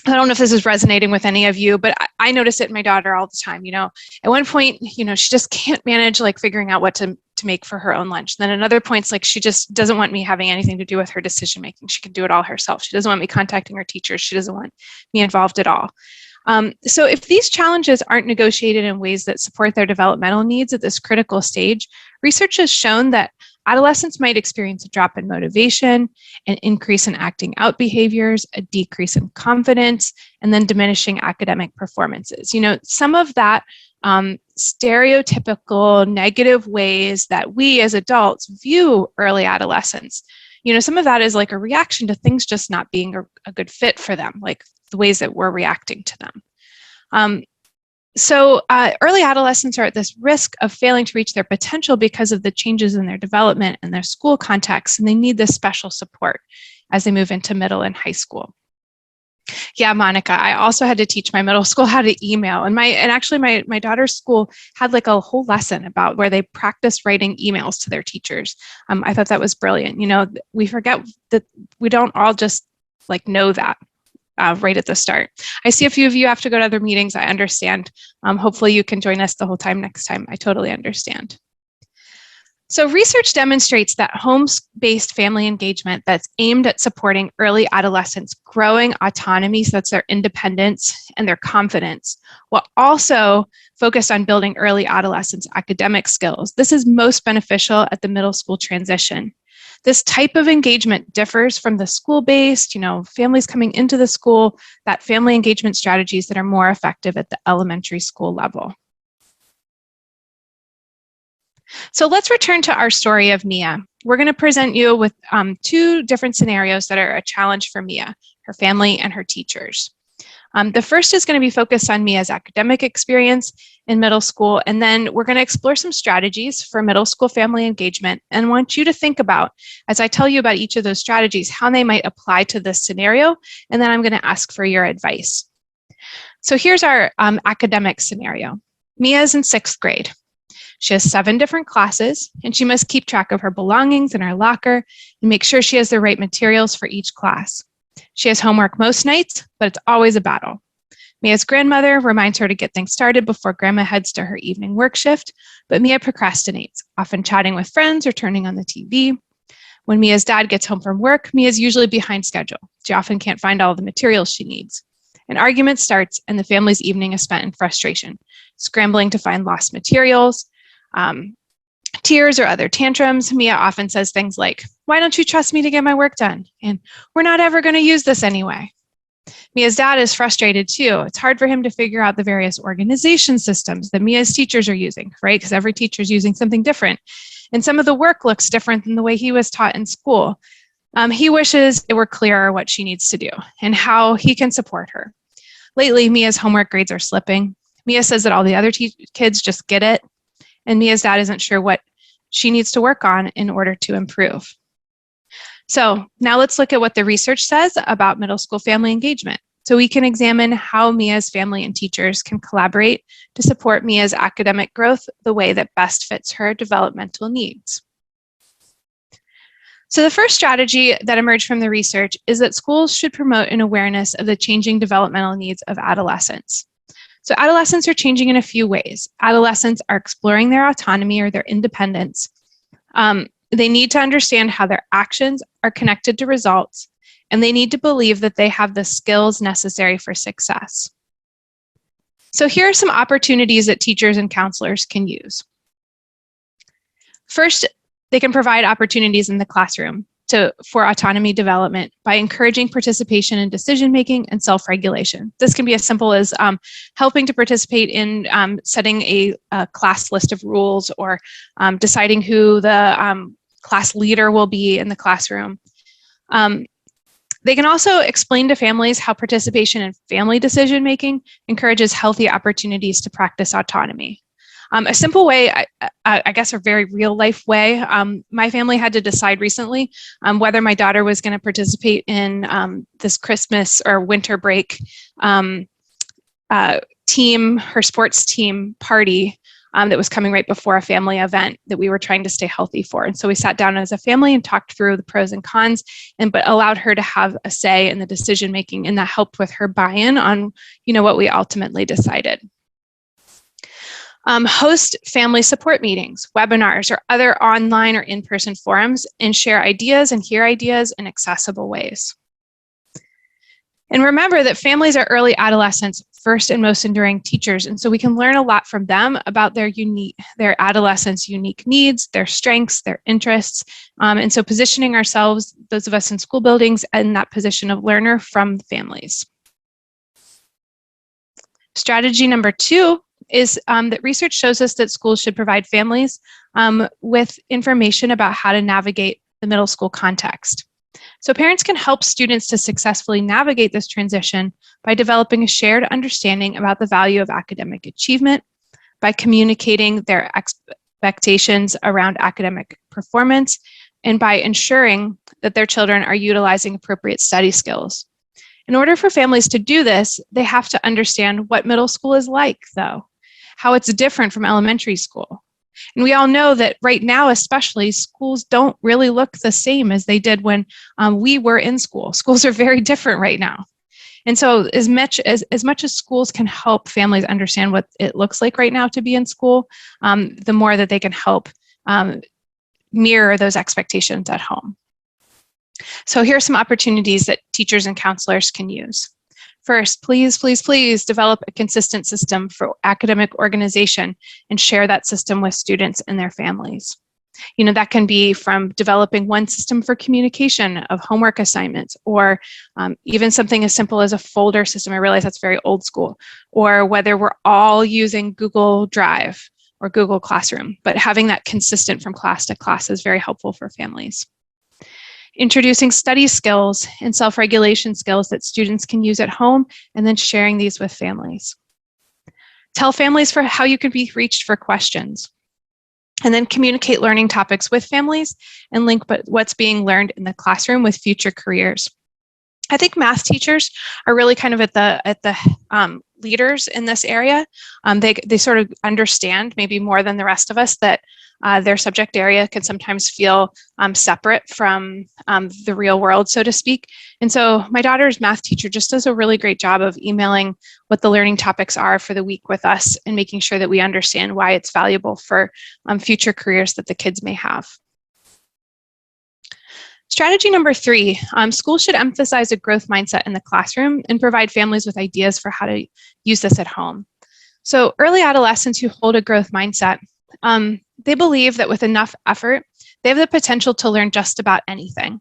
I don't know if this is resonating with any of you, but I notice it in my daughter all the time. At one point, she just can't manage figuring out what to make for her own lunch. Then at other points, she just doesn't want me having anything to do with her decision making. She can do it all herself. She doesn't want me contacting her teachers. She doesn't want me involved at all. So if these challenges aren't negotiated in ways that support their developmental needs at this critical stage, research has shown that adolescents might experience a drop in motivation, an increase in acting out behaviors, a decrease in confidence, and then diminishing academic performances. Some of that stereotypical negative ways that we as adults view early adolescence. Some of that is a reaction to things just not being a good fit for them, the ways that we're reacting to them. So early adolescents are at this risk of failing to reach their potential because of the changes in their development and their school context, and they need this special support as they move into middle and high school. Yeah, Monica, I also had to teach my middle school how to email. And actually my daughter's school had a whole lesson about where they practiced writing emails to their teachers. I thought that was brilliant. We forget that we don't all just know that right at the start. I see a few of you have to go to other meetings. I understand. Hopefully you can join us the whole time next time. I totally understand. So research demonstrates that home-based family engagement that's aimed at supporting early adolescents' growing autonomy, so that's their independence and their confidence, while also focused on building early adolescents' academic skills. This is most beneficial at the middle school transition. This type of engagement differs from the school-based, families coming into the school, that family engagement strategies that are more effective at the elementary school level. So let's return to our story of Mia. We're going to present you with 2 different scenarios that are a challenge for Mia, her family, and her teachers. The first is going to be focused on Mia's academic experience in middle school, and then we're going to explore some strategies for middle school family engagement, and want you to think about, as I tell you about each of those strategies, how they might apply to this scenario, and then I'm going to ask for your advice. So here's our academic scenario. Mia is in 6th grade. She has 7 different classes, and she must keep track of her belongings in her locker and make sure she has the right materials for each class. She has homework most nights, but it's always a battle. Mia's grandmother reminds her to get things started before grandma heads to her evening work shift, but Mia procrastinates, often chatting with friends or turning on the TV. When Mia's dad gets home from work, Mia's usually behind schedule. She often can't find all the materials she needs. An argument starts, and the family's evening is spent in frustration, scrambling to find lost materials, tears or other tantrums. Mia often says things like, "Why don't you trust me to get my work done?" And "We're not ever going to use this anyway." Mia's dad is frustrated too. It's hard for him to figure out the various organization systems that Mia's teachers are using, right? Because every teacher is using something different. And some of the work looks different than the way he was taught in school. He wishes it were clearer what she needs to do and how he can support her. Lately, Mia's homework grades are slipping. Mia says that all the other kids just get it, and Mia's dad isn't sure what she needs to work on in order to improve. So now let's look at what the research says about middle school family engagement, so we can examine how Mia's family and teachers can collaborate to support Mia's academic growth the way that best fits her developmental needs. So the first strategy that emerged from the research is that schools should promote an awareness of the changing developmental needs of adolescents. So adolescents are changing in a few ways. Adolescents are exploring their autonomy or their independence. They need to understand how their actions are connected to results, and they need to believe that they have the skills necessary for success. So here are some opportunities that teachers and counselors can use. First, they can provide opportunities in the classroom for autonomy development by encouraging participation in decision-making and self-regulation. This can be as simple as helping to participate in setting a class list of rules, or deciding who the class leader will be in the classroom. They can also explain to families how participation in family decision-making encourages healthy opportunities to practice autonomy. A simple way, I guess a very real life way, my family had to decide recently whether my daughter was going to participate in this Christmas or winter break her sports team party that was coming right before a family event that we were trying to stay healthy for. And so we sat down as a family and talked through the pros and cons, but allowed her to have a say in the decision making, and that helped with her buy-in on, what we ultimately decided. Host family support meetings, webinars, or other online or in-person forums, and share ideas and hear ideas in accessible ways. And remember that families are early adolescents' first and most enduring teachers, and so we can learn a lot from them about their adolescents' unique needs, their strengths, their interests, and so positioning ourselves, those of us in school buildings, in that position of learner from families. Strategy number 2 is that research shows us that schools should provide families with information about how to navigate the middle school context. So parents can help students to successfully navigate this transition by developing a shared understanding about the value of academic achievement, by communicating their expectations around academic performance, and by ensuring that their children are utilizing appropriate study skills. In order for families to do this, they have to understand what middle school is like, though, how it's different from elementary school. And we all know that right now, especially, schools don't really look the same as they did when we were in school. Schools are very different right now. And so as much as schools can help families understand what it looks like right now to be in school, the more that they can help mirror those expectations at home. So here are some opportunities that teachers and counselors can use. First, please, please, please develop a consistent system for academic organization and share that system with students and their families. That can be from developing one system for communication of homework assignments, or even something as simple as a folder system. I realize that's very old school, or whether we're all using Google Drive or Google Classroom, but having that consistent from class to class is very helpful for families. Introducing study skills and self-regulation skills that students can use at home, and then sharing these with families. Tell families for how you can be reached for questions, and then communicate learning topics with families and link what's being learned in the classroom with future careers. I think math teachers are really kind of at the leaders in this area. They sort of understand, maybe more than the rest of us, that their subject area can sometimes feel separate from the real world, so to speak. And so my daughter's math teacher just does a really great job of emailing what the learning topics are for the week with us, and making sure that we understand why it's valuable for future careers that the kids may have. Strategy number 3, schools should emphasize a growth mindset in the classroom and provide families with ideas for how to use this at home. So early adolescents who hold a growth mindset, they believe that with enough effort, they have the potential to learn just about anything.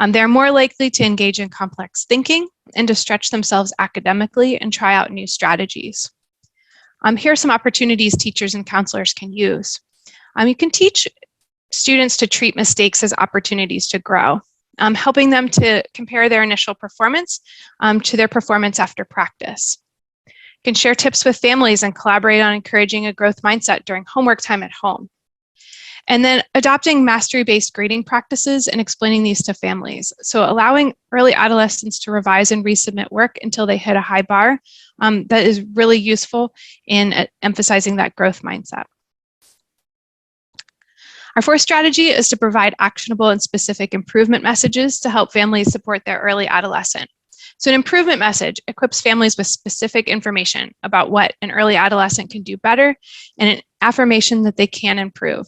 They're more likely to engage in complex thinking and to stretch themselves academically and try out new strategies. Here are some opportunities teachers and counselors can use. You can teach students to treat mistakes as opportunities to grow, helping them to compare their initial performance to their performance after practice. You can share tips with families and collaborate on encouraging a growth mindset during homework time at home. And then adopting mastery-based grading practices and explaining these to families. So allowing early adolescents to revise and resubmit work until they hit a high bar, that is really useful in emphasizing that growth mindset. Our 4th strategy is to provide actionable and specific improvement messages to help families support their early adolescent. So an improvement message equips families with specific information about what an early adolescent can do better, and an affirmation that they can improve.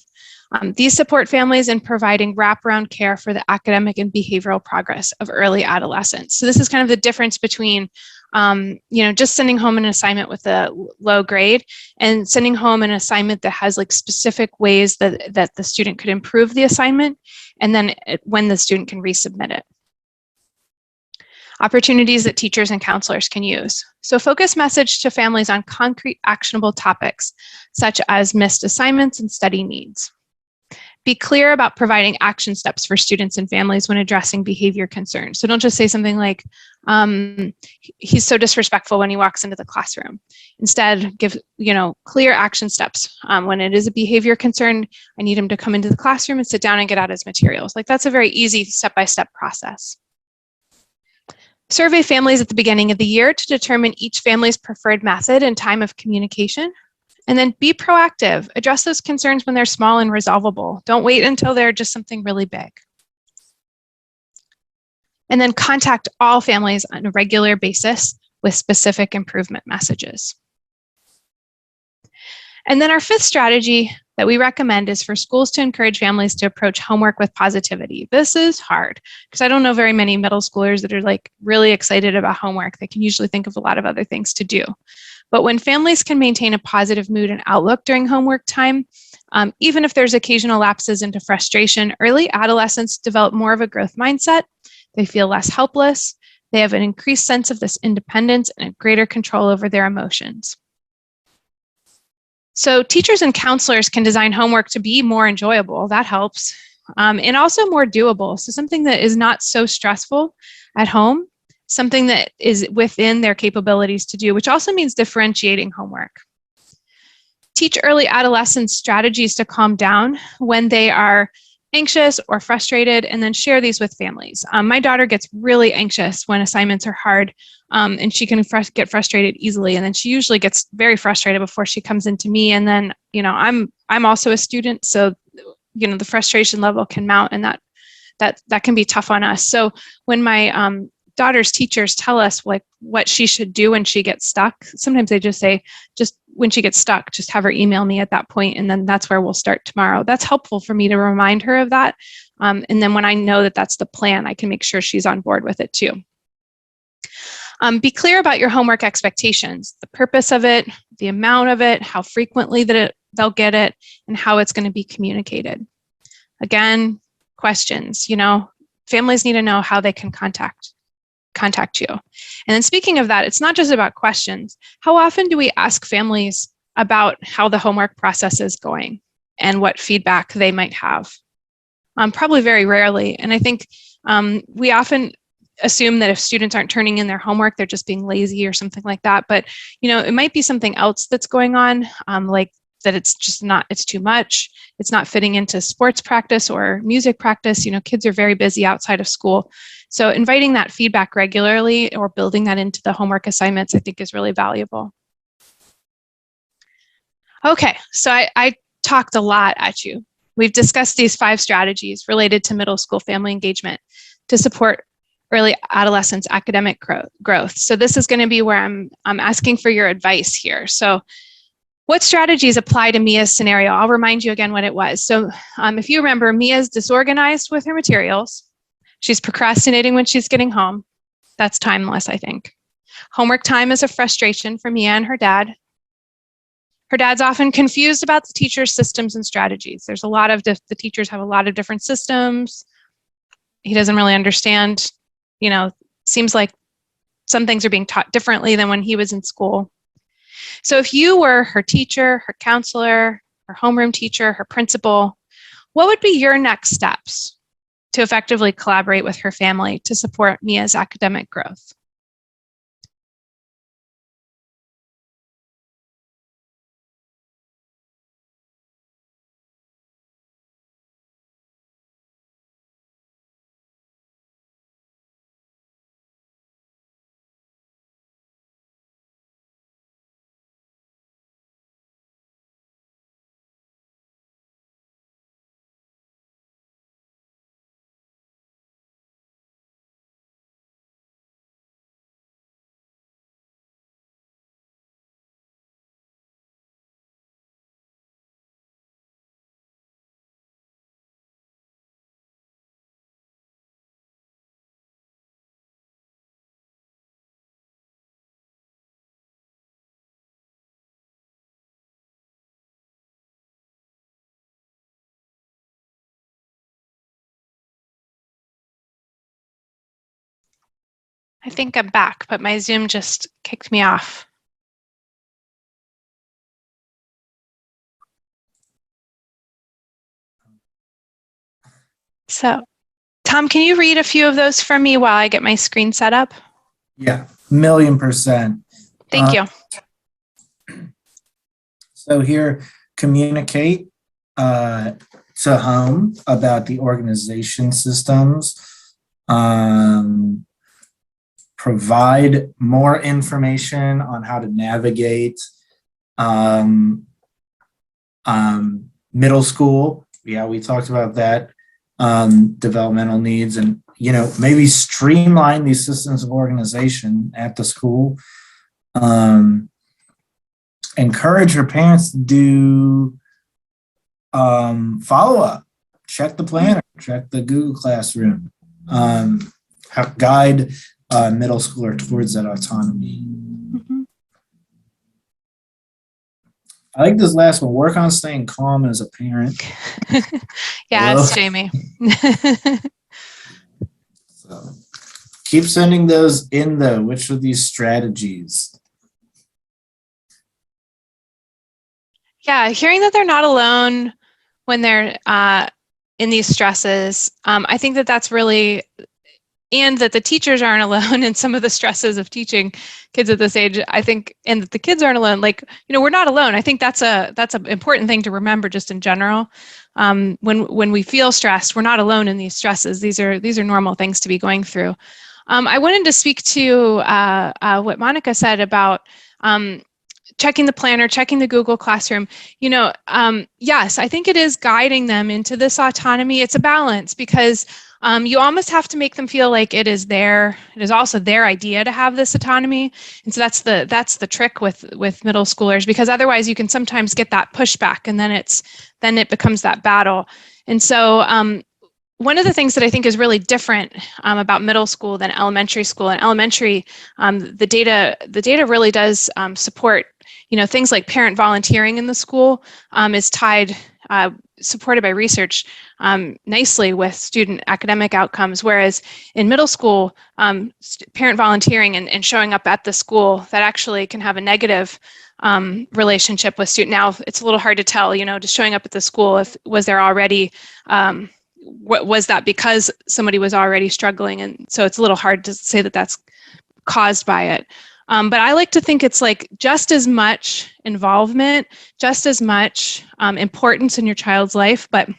These support families in providing wraparound care for the academic and behavioral progress of early adolescence. So this is kind of the difference between just sending home an assignment with a low grade and sending home an assignment that has like specific ways that the student could improve the assignment, and then when the student can resubmit it. Opportunities that teachers and counselors can use. So focus message to families on concrete actionable topics, such as missed assignments and study needs. Be clear about providing action steps for students and families when addressing behavior concerns. So don't just say something like, he's so disrespectful when he walks into the classroom. Instead, give clear action steps. When it is a behavior concern, I need him to come into the classroom and sit down and get out his materials. Like that's a very easy step-by-step process. Survey families at the beginning of the year to determine each family's preferred method and time of communication. And then be proactive. Address those concerns when they're small and resolvable. Don't wait until they're just something really big. And then contact all families on a regular basis with specific improvement messages. And then our fifth strategy that we recommend is for schools to encourage families to approach homework with positivity. This is hard because I don't know very many middle schoolers that are like really excited about homework. They can usually think of a lot of other things to do. But when families can maintain a positive mood and outlook during homework time, even if there's occasional lapses into frustration, early adolescents develop more of a growth mindset. They feel less helpless. They have an increased sense of this independence and a greater control over their emotions. So teachers and counselors can design homework to be more enjoyable. That helps. And also more doable. So something that is not so stressful at home, something that is within their capabilities to do, which also means differentiating homework. Teach early adolescents strategies to calm down when they are anxious or frustrated, and then share these with families. My daughter gets really anxious when assignments are hard, and she can get frustrated easily. And then she usually gets very frustrated before she comes into me. And then, I'm also a student, so the frustration level can mount, and that can be tough on us. So when my daughter's teachers tell us like what she should do when she gets stuck, sometimes they just say, just when she gets stuck, just have her email me at that point, and then that's where we'll start tomorrow. That's helpful for me to remind her of that. And then when I know that that's the plan, I can make sure she's on board with it too. Be clear about your homework expectations, the purpose of it, the amount of it, how frequently they'll get it, and how it's going to be communicated. Again, questions, families need to know how they can contact you. And then speaking of that, it's not just about questions. How often do we ask families about how the homework process is going and what feedback they might have? Probably very rarely. And I think we often assume that if students aren't turning in their homework, they're just being lazy or something like that. But, it might be something else that's going on, like that it's too much. It's not fitting into sports practice or music practice. Kids are very busy outside of school. So inviting that feedback regularly or building that into the homework assignments, I think is really valuable. Okay, so I talked a lot at you. We've discussed these 5 strategies related to middle school family engagement to support early adolescents' academic growth. So this is going to be where I'm asking for your advice here. So what strategies apply to Mia's scenario? I'll remind you again what it was. So if you remember, Mia's disorganized with her materials. She's procrastinating when she's getting home. That's timeless, I think. Homework time is a frustration for Mia and her dad. Her dad's often confused about the teacher's systems and strategies. There's a lot of, the teachers have a lot of different systems. He doesn't really understand, seems like some things are being taught differently than when he was in school. So if you were her teacher, her counselor, her homeroom teacher, her principal, what would be your next steps to effectively collaborate with her family to support Mia's academic growth? I think I'm back, but my Zoom just kicked me off. So, Tom, can you read a few of those for me while I get my screen set up? Yeah, 1,000,000%. Thank you. So here, communicate to home about the organization systems. Provide more information on how to navigate middle school. Yeah, we talked about that. Developmental needs, and maybe streamline these systems of organization at the school. Encourage your parents to do follow-up, check the planner, check the Google Classroom, guide middle schooler towards that autonomy. Mm-hmm. I like this last one, work on staying calm as a parent. Yeah, it's Jamie. So keep sending those in though. Which of these strategies? Yeah, hearing that they're not alone when they're in these stresses, I think that that's really, and that the teachers aren't alone in some of the stresses of teaching kids at this age, I think, and that the kids aren't alone. Like, we're not alone. I think that's an important thing to remember just in general. When we feel stressed, we're not alone in these stresses. These are normal things to be going through. I wanted to speak to what Monica said about checking the planner, checking the Google Classroom. Yes, I think it is guiding them into this autonomy. It's a balance because you almost have to make them feel like it is also their idea to have this autonomy. And so that's the trick with middle schoolers, because otherwise you can sometimes get that pushback, and then it becomes that battle. And so one of the things that I think is really different about middle school than elementary school, and elementary, the data really does support things like parent volunteering in the school is tied, supported by research nicely with student academic outcomes, whereas in middle school, parent volunteering and showing up at the school, that actually can have a negative relationship with student. Now, it's a little hard to tell, just showing up at the school, was there already, was that because somebody was already struggling? And so it's a little hard to say that that's caused by it. But I like to think it's like just as much involvement, just as much importance in your child's life, but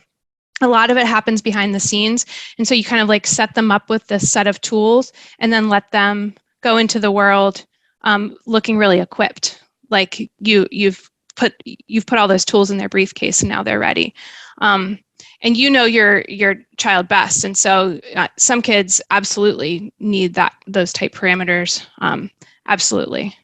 a lot of it happens behind the scenes. And so you kind of like set them up with this set of tools and then let them go into the world looking really equipped. Like you've put all those tools in their briefcase and now they're ready. And your child best. And so some kids absolutely need those type parameters. Absolutely.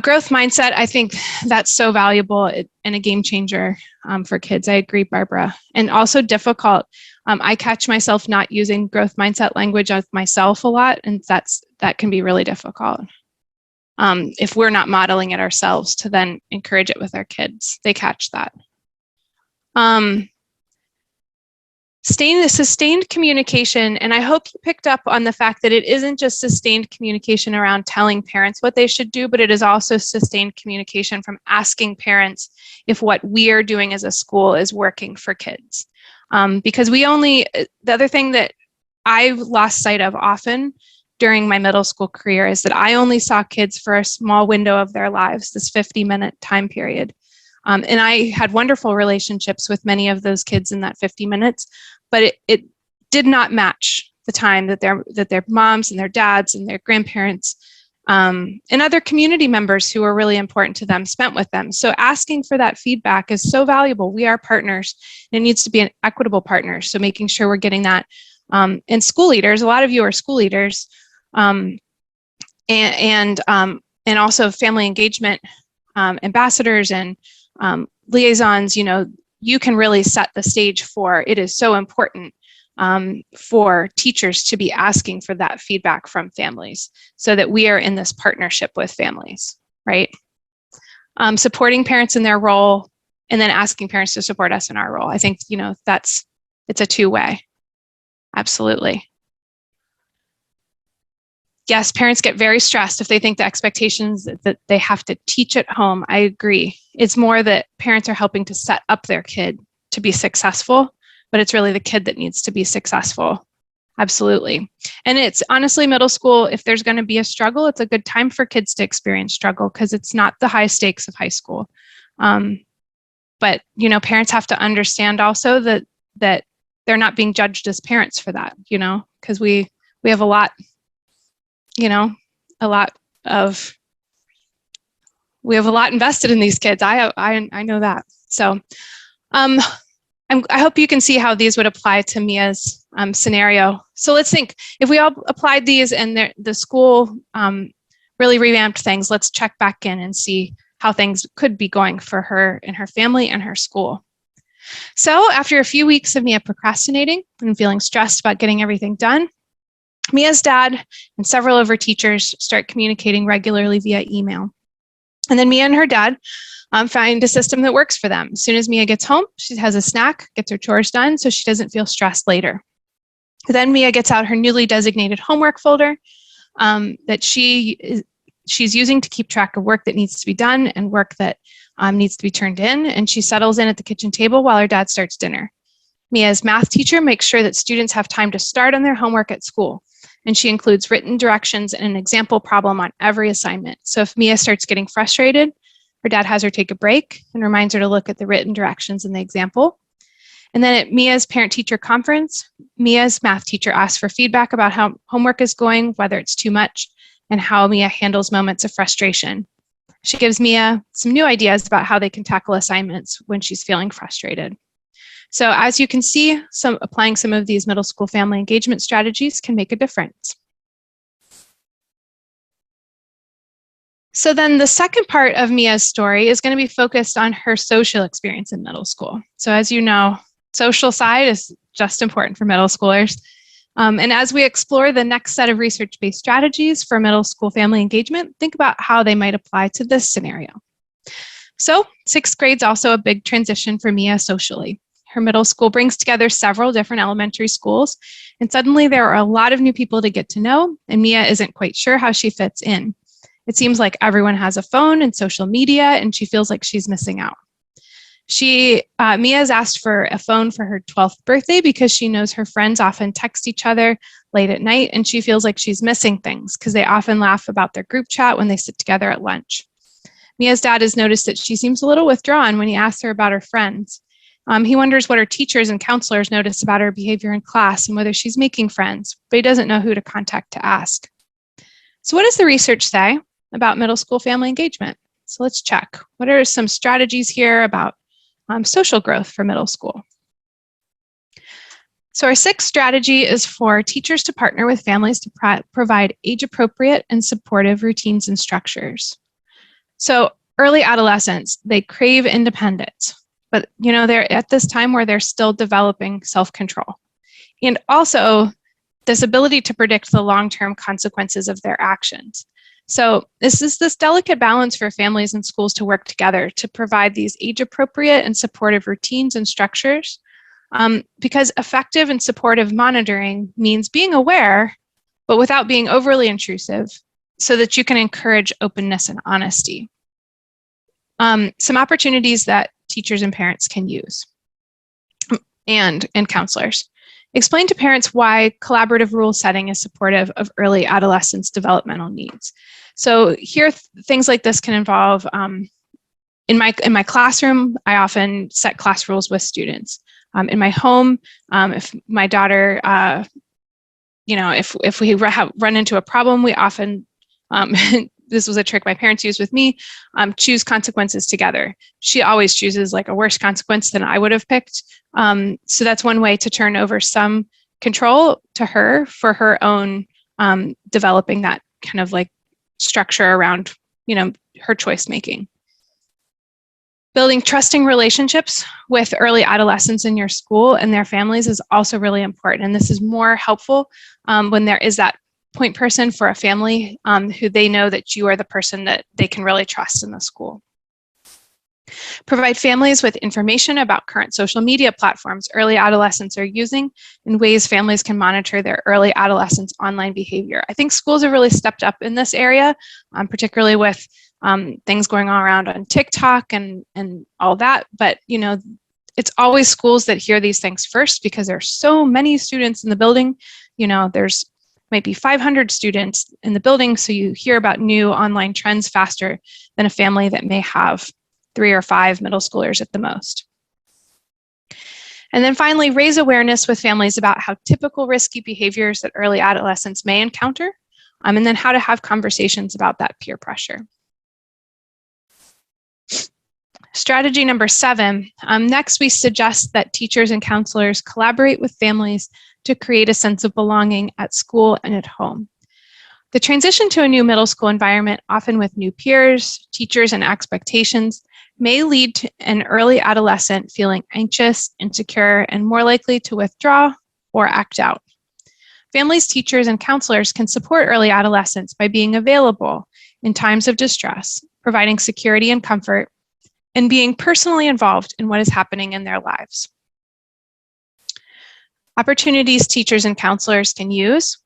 Growth mindset, I think that's so valuable and a game changer for kids. I agree, Barbara. And also difficult. I catch myself not using growth mindset language of myself a lot, and that can be really difficult. If we're not modeling it ourselves to then encourage it with our kids, they catch that. Sustained communication, and I hope you picked up on the fact that it isn't just sustained communication around telling parents what they should do, but it is also sustained communication from asking parents if what we are doing as a school is working for kids. Because the other thing that I lost sight of often during my middle school career is that I only saw kids for a small window of their lives, this 50-minute time period. And I had wonderful relationships with many of those kids in that 50 minutes, but it did not match the time that their moms and their dads and their grandparents and other community members who are really important to them spent with them. So asking for that feedback is so valuable. We are partners, and it needs to be an equitable partner. So making sure we're getting that. And school leaders, a lot of you are school leaders, and also family engagement ambassadors and liaisons, you can really set the stage for it is so important for teachers to be asking for that feedback from families so that we are in this partnership with families, right? Supporting parents in their role and then asking parents to support us in our role. I think, it's a two-way. Absolutely. Yes, parents get very stressed if they think the expectations that they have to teach at home. I agree. It's more that parents are helping to set up their kid to be successful, but it's really the kid that needs to be successful. Absolutely. And it's honestly middle school, if there's going to be a struggle, it's a good time for kids to experience struggle because it's not the high stakes of high school. But, you know, parents have to understand also that they're not being judged as parents for that, you know, because we have a lot, you know, we have a lot invested in these kids. I know that. So I hope you can see how these would apply to Mia's scenario. So let's think, if we all applied these and the school really revamped things, let's check back in and see how things could be going for her and her family and her school. So after a few weeks of Mia procrastinating and feeling stressed about getting everything done, Mia's dad and several of her teachers start communicating regularly via email. And then Mia and her dad find a system that works for them. As soon as Mia gets home, she has a snack, gets her chores done so she doesn't feel stressed later. Then Mia gets out her newly designated homework folder that she's using to keep track of work that needs to be done and work that needs to be turned in, and she settles in at the kitchen table while her dad starts dinner. Mia's math teacher makes sure that students have time to start on their homework at school, and she includes written directions and an example problem on every assignment. So if Mia starts getting frustrated, her dad has her take a break and reminds her to look at the written directions in the example. And then at Mia's parent-teacher conference, Mia's math teacher asks for feedback about how homework is going, whether it's too much, and how Mia handles moments of frustration. She gives Mia some new ideas about how they can tackle assignments when she's feeling frustrated. So as you can see, applying some of these middle school family engagement strategies can make a difference. So then the second part of Mia's story is going to be focused on her social experience in middle school. So as you know, social side is just important for middle schoolers. And as we explore the next set of research-based strategies for middle school family engagement, think about how they might apply to this scenario. So 6th grade's also a big transition for Mia socially. Her middle school brings together several different elementary schools, and suddenly there are a lot of new people to get to know, and Mia isn't quite sure how she fits in. It seems like everyone has a phone and social media, and she feels like she's missing out. Mia's asked for a phone for her 12th birthday because she knows her friends often text each other late at night, and she feels like she's missing things because they often laugh about their group chat when they sit together at lunch. Mia's dad has noticed that she seems a little withdrawn when he asks her about her friends. He wonders what her teachers and counselors notice about her behavior in class and whether she's making friends, but he doesn't know who to contact to ask. So what does the research say about middle school family engagement? So let's check. What are some strategies here about social growth for middle school? So our 6th strategy is for teachers to partner with families to provide age-appropriate and supportive routines and structures. So early adolescents, they crave independence, but you know, they're at this time where they're still developing self-control. And also this ability to predict the long-term consequences of their actions. So this is this delicate balance for families and schools to work together to provide these age-appropriate and supportive routines and structures, because effective and supportive monitoring means being aware, but without being overly intrusive, so that you can encourage openness and honesty. Some opportunities that teachers and parents can use, and counselors. Explain to parents why collaborative rule setting is supportive of early adolescents' developmental needs. So here, things like this can involve, in my classroom, I often set class rules with students. In my home, if my daughter, if we run into a problem, we often, this was a trick my parents used with me, choose consequences together. She always chooses like a worse consequence than I would have picked. So that's one way to turn over some control to her for her own developing that kind of like structure around, her choice making. Building trusting relationships with early adolescents in your school and their families is also really important. And this is more helpful when there is that point person for a family who they know that you are the person that they can really trust in the school. Provide families with information about current social media platforms early adolescents are using and ways families can monitor their early adolescents' online behavior. I think schools have really stepped up in this area, particularly with things going on around on TikTok and all that. But, it's always schools that hear these things first because there's so many students in the building. There's might be 500 students in the building, so you hear about new online trends faster than a family that may have 3 or 5 middle schoolers at the most. And then finally, raise awareness with families about how typical risky behaviors that early adolescents may encounter, and then how to have conversations about that peer pressure. Strategy number 7, next we suggest that teachers and counselors collaborate with families to create a sense of belonging at school and at home. The transition to a new middle school environment, often with new peers, teachers, and expectations, may lead to an early adolescent feeling anxious, insecure, and more likely to withdraw or act out. Families, teachers, and counselors can support early adolescents by being available in times of distress, providing security and comfort, and being personally involved in what is happening in their lives. Opportunities teachers and counselors can use.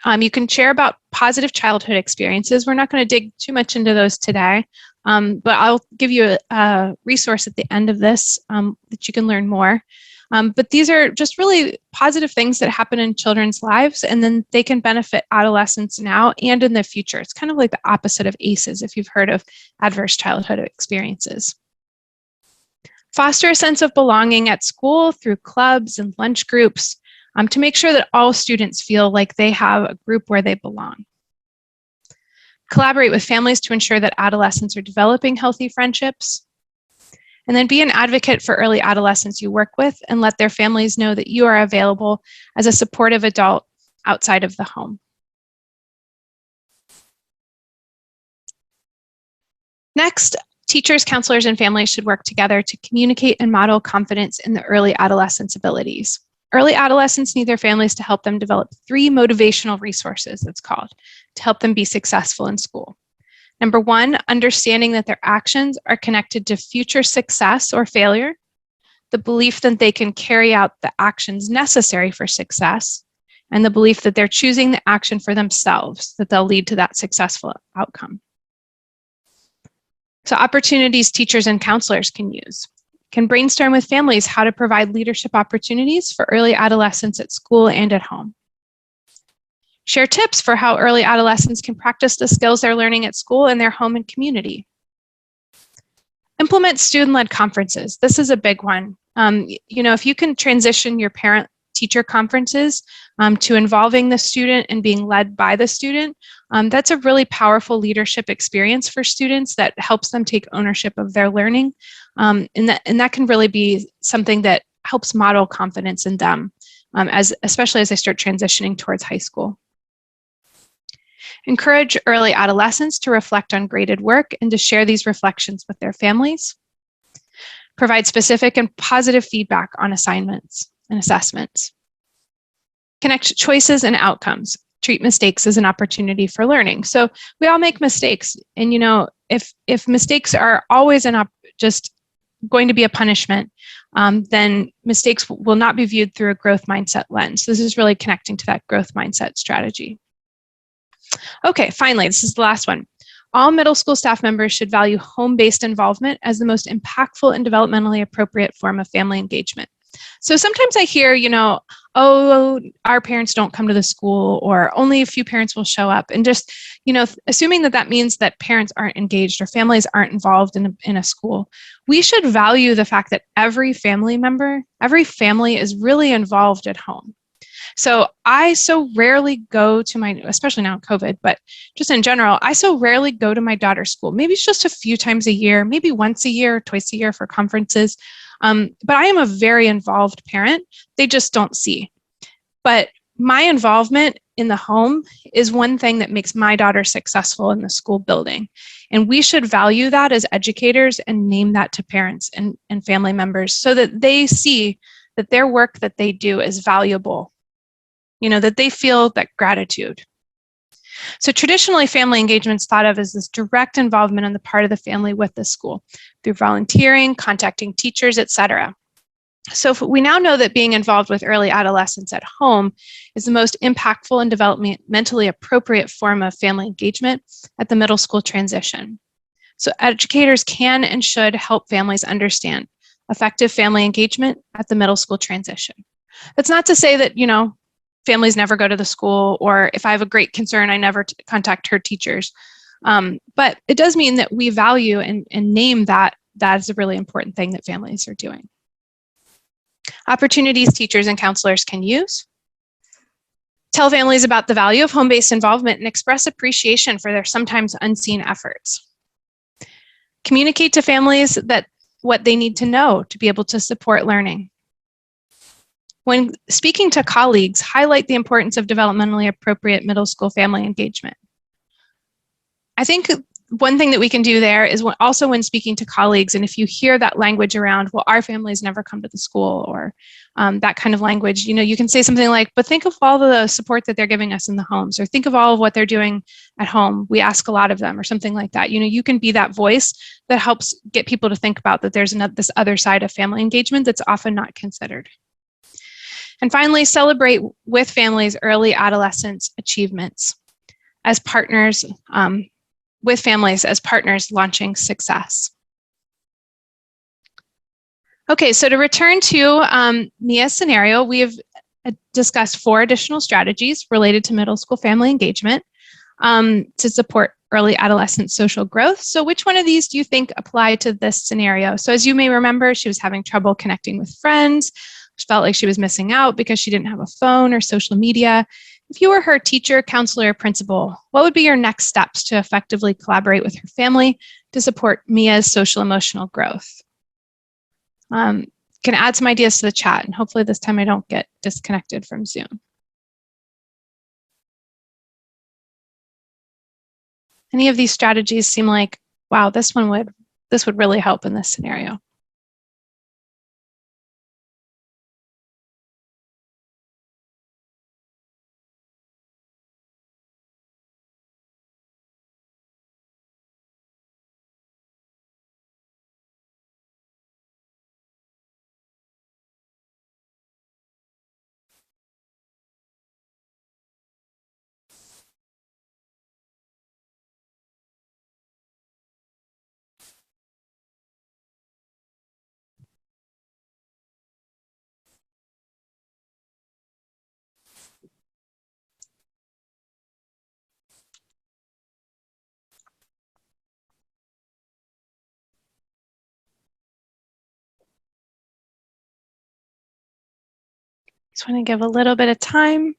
You can share about positive childhood experiences. We're not going to dig too much into those today, but I'll give you a resource at the end of this that you can learn more. But these are just really positive things that happen in children's lives, and then they can benefit adolescents now and in the future. It's kind of like the opposite of ACEs, if you've heard of adverse childhood experiences. Foster a sense of belonging at school through clubs and lunch groups to make sure that all students feel like they have a group where they belong. Collaborate with families to ensure that adolescents are developing healthy friendships. And then be an advocate for early adolescents you work with and let their families know that you are available as a supportive adult outside of the home. Next, teachers, counselors, and families should work together to communicate and model confidence in the early adolescents' abilities. Early adolescents need their families to help them develop 3 motivational resources, it's called, to help them be successful in school. Number 1, understanding that their actions are connected to future success or failure, the belief that they can carry out the actions necessary for success, and the belief that they're choosing the action for themselves, that they'll lead to that successful outcome. So opportunities teachers and counselors can use. Can brainstorm with families how to provide leadership opportunities for early adolescents at school and at home. Share tips for how early adolescents can practice the skills they're learning at school in their home and community. Implement student-led conferences. This is a big one. If you can transition your parent-teacher conferences to involving the student and being led by the student, that's a really powerful leadership experience for students that helps them take ownership of their learning. And that can really be something that helps model confidence in them, especially as they start transitioning towards high school. Encourage early adolescents to reflect on graded work and to share these reflections with their families. Provide specific and positive feedback on assignments and assessments. Connect choices and outcomes. Treat mistakes as an opportunity for learning. So we all make mistakes. And if mistakes are always just going to be a punishment, then mistakes will not be viewed through a growth mindset lens. This is really connecting to that growth mindset strategy. Okay, finally, this is the last one. All middle school staff members should value home-based involvement as the most impactful and developmentally appropriate form of family engagement. So sometimes I hear, oh, our parents don't come to the school, or only a few parents will show up. And just, assuming that means that parents aren't engaged or families aren't involved in a school, we should value the fact that every family is really involved at home. So I so rarely go to especially now in COVID, but just in general, I so rarely go to my daughter's school. Maybe it's just a few times a year, maybe once a year, twice a year for conferences. But I am a very involved parent. They just don't see. But my involvement in the home is one thing that makes my daughter successful in the school building. And we should value that as educators and name that to parents and family members so that they see that their work that they do is valuable, that they feel that gratitude. So traditionally, family engagement is thought of as this direct involvement on the part of the family with the school through volunteering, contacting teachers, etc. So we now know that being involved with early adolescents at home is the most impactful and developmentally appropriate form of family engagement at the middle school transition. So educators can and should help families understand effective family engagement at the middle school transition. That's not to say that, families never go to the school, or if I have a great concern, I never contact her teachers. But it does mean that we value and name that is a really important thing that families are doing. Opportunities teachers and counselors can use: tell families about the value of home-based involvement and express appreciation for their sometimes unseen efforts. Communicate to families that what they need to know to be able to support learning. When speaking to colleagues, highlight the importance of developmentally appropriate middle school family engagement. I think one thing that we can do there is also when speaking to colleagues, and if you hear that language around, well, our families never come to the school, or that kind of language, you can say something like, but think of all the support that they're giving us in the homes, or think of all of what they're doing at home. We ask a lot of them, or something like that. You can be that voice that helps get people to think about that there's this other side of family engagement that's often not considered. And finally, celebrate with families early adolescents' achievements as partners, with families as partners launching success. Okay, so to return to Mia's scenario, we have discussed 4 additional strategies related to middle school family engagement to support early adolescent social growth. So which one of these do you think apply to this scenario? So as you may remember, she was having trouble connecting with friends. She felt like she was missing out because she didn't have a phone or social media. If you were her teacher, counselor, or principal, what would be your next steps to effectively collaborate with her family to support Mia's social emotional growth? Can add some ideas to the chat, and hopefully this time I don't get disconnected from Zoom. Any of these strategies seem like, wow, this would really help in this scenario? Just want to give a little bit of time.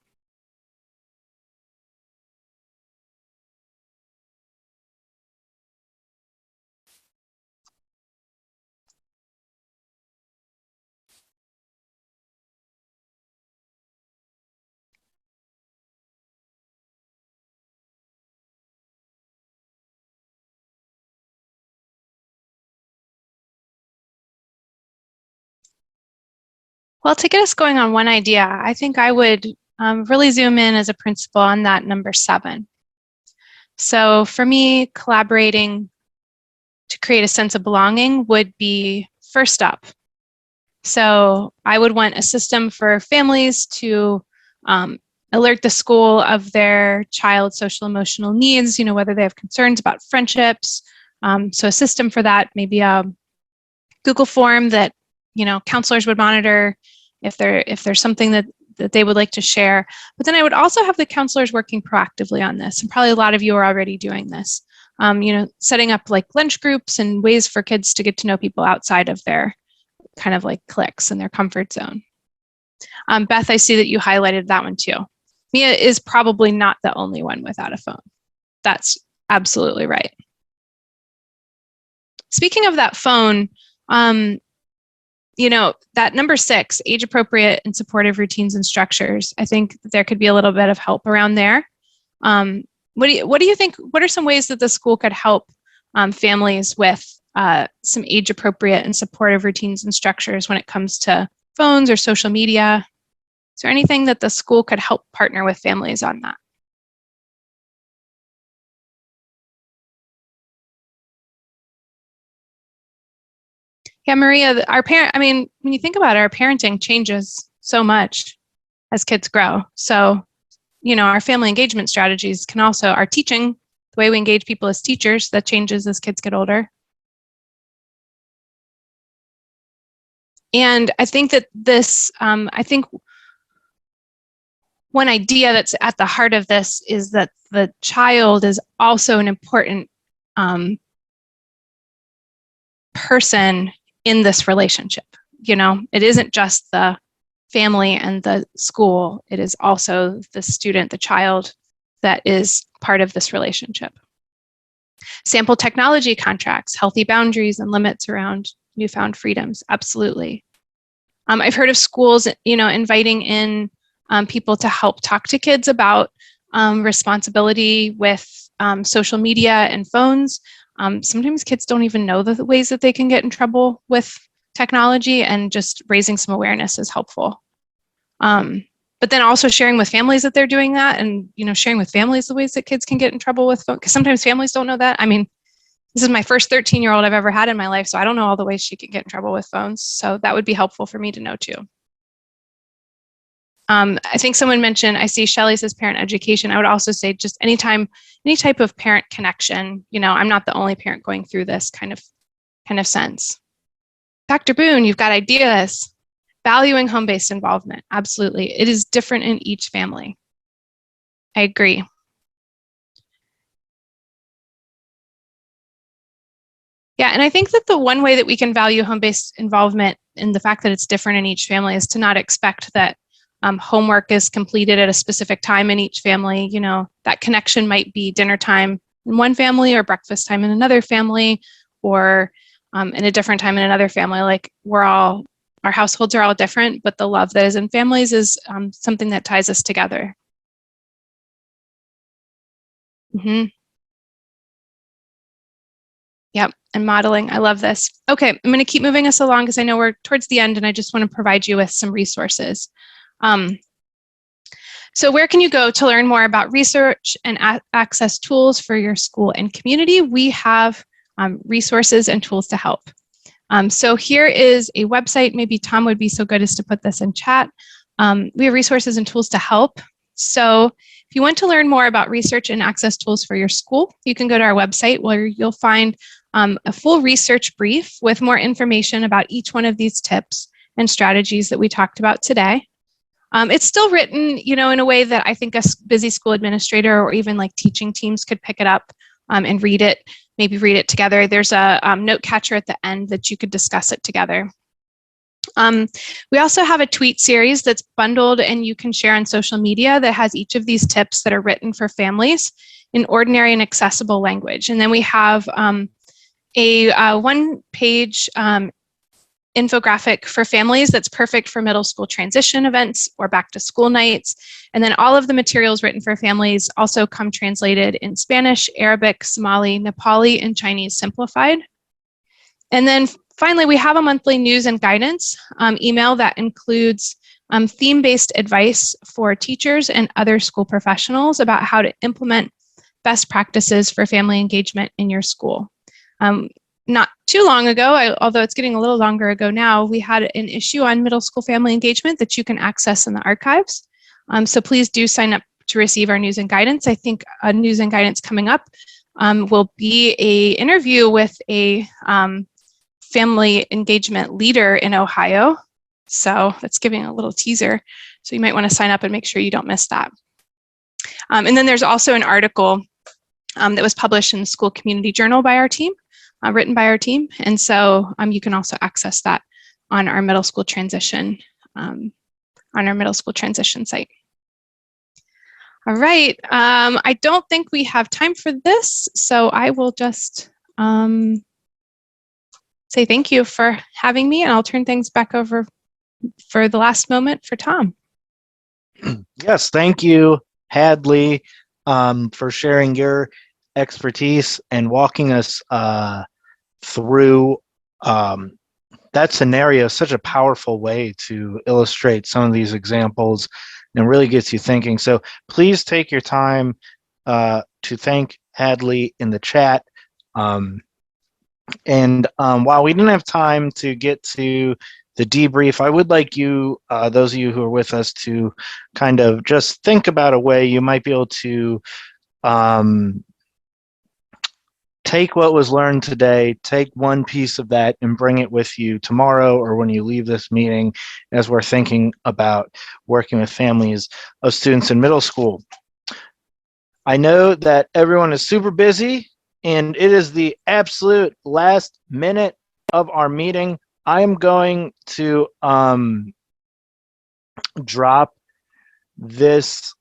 Well, to get us going on one idea, I think I would really zoom in as a principal on that number 7. So for me, collaborating to create a sense of belonging would be first up. So I would want a system for families to alert the school of their child's social emotional needs, whether they have concerns about friendships. So a system for that, maybe a Google form that counselors would monitor if there's something that they would like to share. But then I would also have the counselors working proactively on this, and probably a lot of you are already doing this. Setting up like lunch groups and ways for kids to get to know people outside of their kind of like cliques and their comfort zone. Beth, I see that you highlighted that one too. Mia is probably not the only one without a phone. That's absolutely right. Speaking of that phone, that number 6, age appropriate and supportive routines and structures, I think there could be a little bit of help around there. What do you think? What are some ways that the school could help families with some age appropriate and supportive routines and structures when it comes to phones or social media? Is there anything that the school could help partner with families on that? Yeah, Maria, when you think about it, our parenting changes so much as kids grow. So, our family engagement strategies can also, our teaching, the way we engage people as teachers, that changes as kids get older. And I think that one idea that's at the heart of this is that the child is also an important person in this relationship. It isn't just the family and the school, it is also the student, the child, that is part of this relationship. Sample technology contracts, healthy boundaries and limits around newfound freedoms, absolutely. I've heard of schools, inviting in people to help talk to kids about responsibility with social media and phones. Sometimes kids don't even know the ways that they can get in trouble with technology, and just raising some awareness is helpful. But then also sharing with families that they're doing that, and sharing with families the ways that kids can get in trouble with phone, because sometimes families don't know that. This is my first 13-year-old I've ever had in my life, so I don't know all the ways she can get in trouble with phones. So that would be helpful for me to know too. I think someone mentioned, I see Shelley says parent education. I would also say just any type of parent connection. I'm not the only parent going through this kind of sense. Dr. Boone, you've got ideas. Valuing home-based involvement. Absolutely. It is different in each family. I agree. Yeah, and I think that the one way that we can value home-based involvement in the fact that it's different in each family is to not expect that homework is completed at a specific time in each family. That connection might be dinner time in one family or breakfast time in another family, or in a different time in another family. Like our households are all different, but the love that is in families is something that ties us together. Mm-hmm. Yep, and modeling. I love this. Okay, I'm going to keep moving us along because I know we're towards the end, and I just want to provide you with some resources. So where can you go to learn more about research and access tools for your school and community? We have resources and tools to help. So here is a website. Maybe Tom would be so good as to put this in chat. We have resources and tools to help. So if you want to learn more about research and access tools for your school, you can go to our website where you'll find a full research brief with more information about each one of these tips and strategies that we talked about today. It's still written, in a way that I think a busy school administrator or even like teaching teams could pick it up and read it, maybe read it together. There's a note catcher at the end that you could discuss it together. We also have a tweet series that's bundled and you can share on social media that has each of these tips that are written for families in ordinary and accessible language. And then we have a one-page infographic for families that's perfect for middle school transition events or back to school nights. And then all of the materials written for families also come translated in Spanish, Arabic, Somali, Nepali, and Chinese simplified. And then finally, we have a monthly news and guidance email that includes theme-based advice for teachers and other school professionals about how to implement best practices for family engagement in your school. Not too long ago, although it's getting a little longer ago now, we had an issue on middle school family engagement that you can access in the archives. So please do sign up to receive our news and guidance. I think a news and guidance coming up will be an interview with a family engagement leader in Ohio. So that's giving a little teaser. So you might want to sign up and make sure you don't miss that. And then there's also an article that was published in the School Community Journal by our team. Written by our team, and so you can also access that on our middle school transition site. All right, I don't think we have time for this, so I will just say thank you for having me, and I'll turn things back over for the last moment for Tom. Yes, thank you, Hadley, for sharing your expertise and walking us through that scenario. Such a powerful way to illustrate some of these examples and really gets you thinking. So please take your time to thank Hadley in the chat. And while we didn't have time to get to the debrief, I would like you, those of you who are with us, to kind of just think about a way you might be able to take what was learned today, take one piece of that and bring it with you tomorrow or when you leave this meeting as we're thinking about working with families of students in middle school. I know that everyone is super busy and it is the absolute last minute of our meeting. I am going to drop this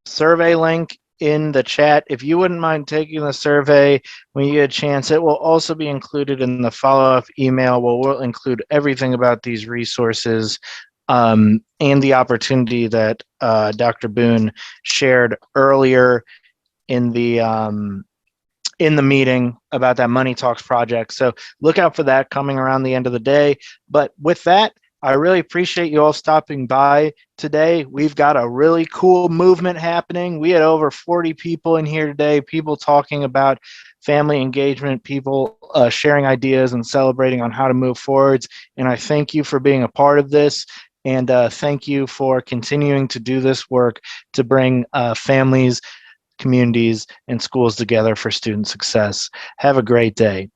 survey link in the chat. If you wouldn't mind taking the survey when you get a chance, it will also be included in the follow-up email where we'll include everything about these resources and the opportunity that Dr. Boone shared earlier in the meeting about that Money Talks project. So look out for that coming around the end of the day. But with that, I really appreciate you all stopping by today. We've got a really cool movement happening. We had over 40 people in here today, people talking about family engagement, people sharing ideas and celebrating on how to move forwards. And I thank you for being a part of this. And thank you for continuing to do this work to bring families, communities, and schools together for student success. Have a great day.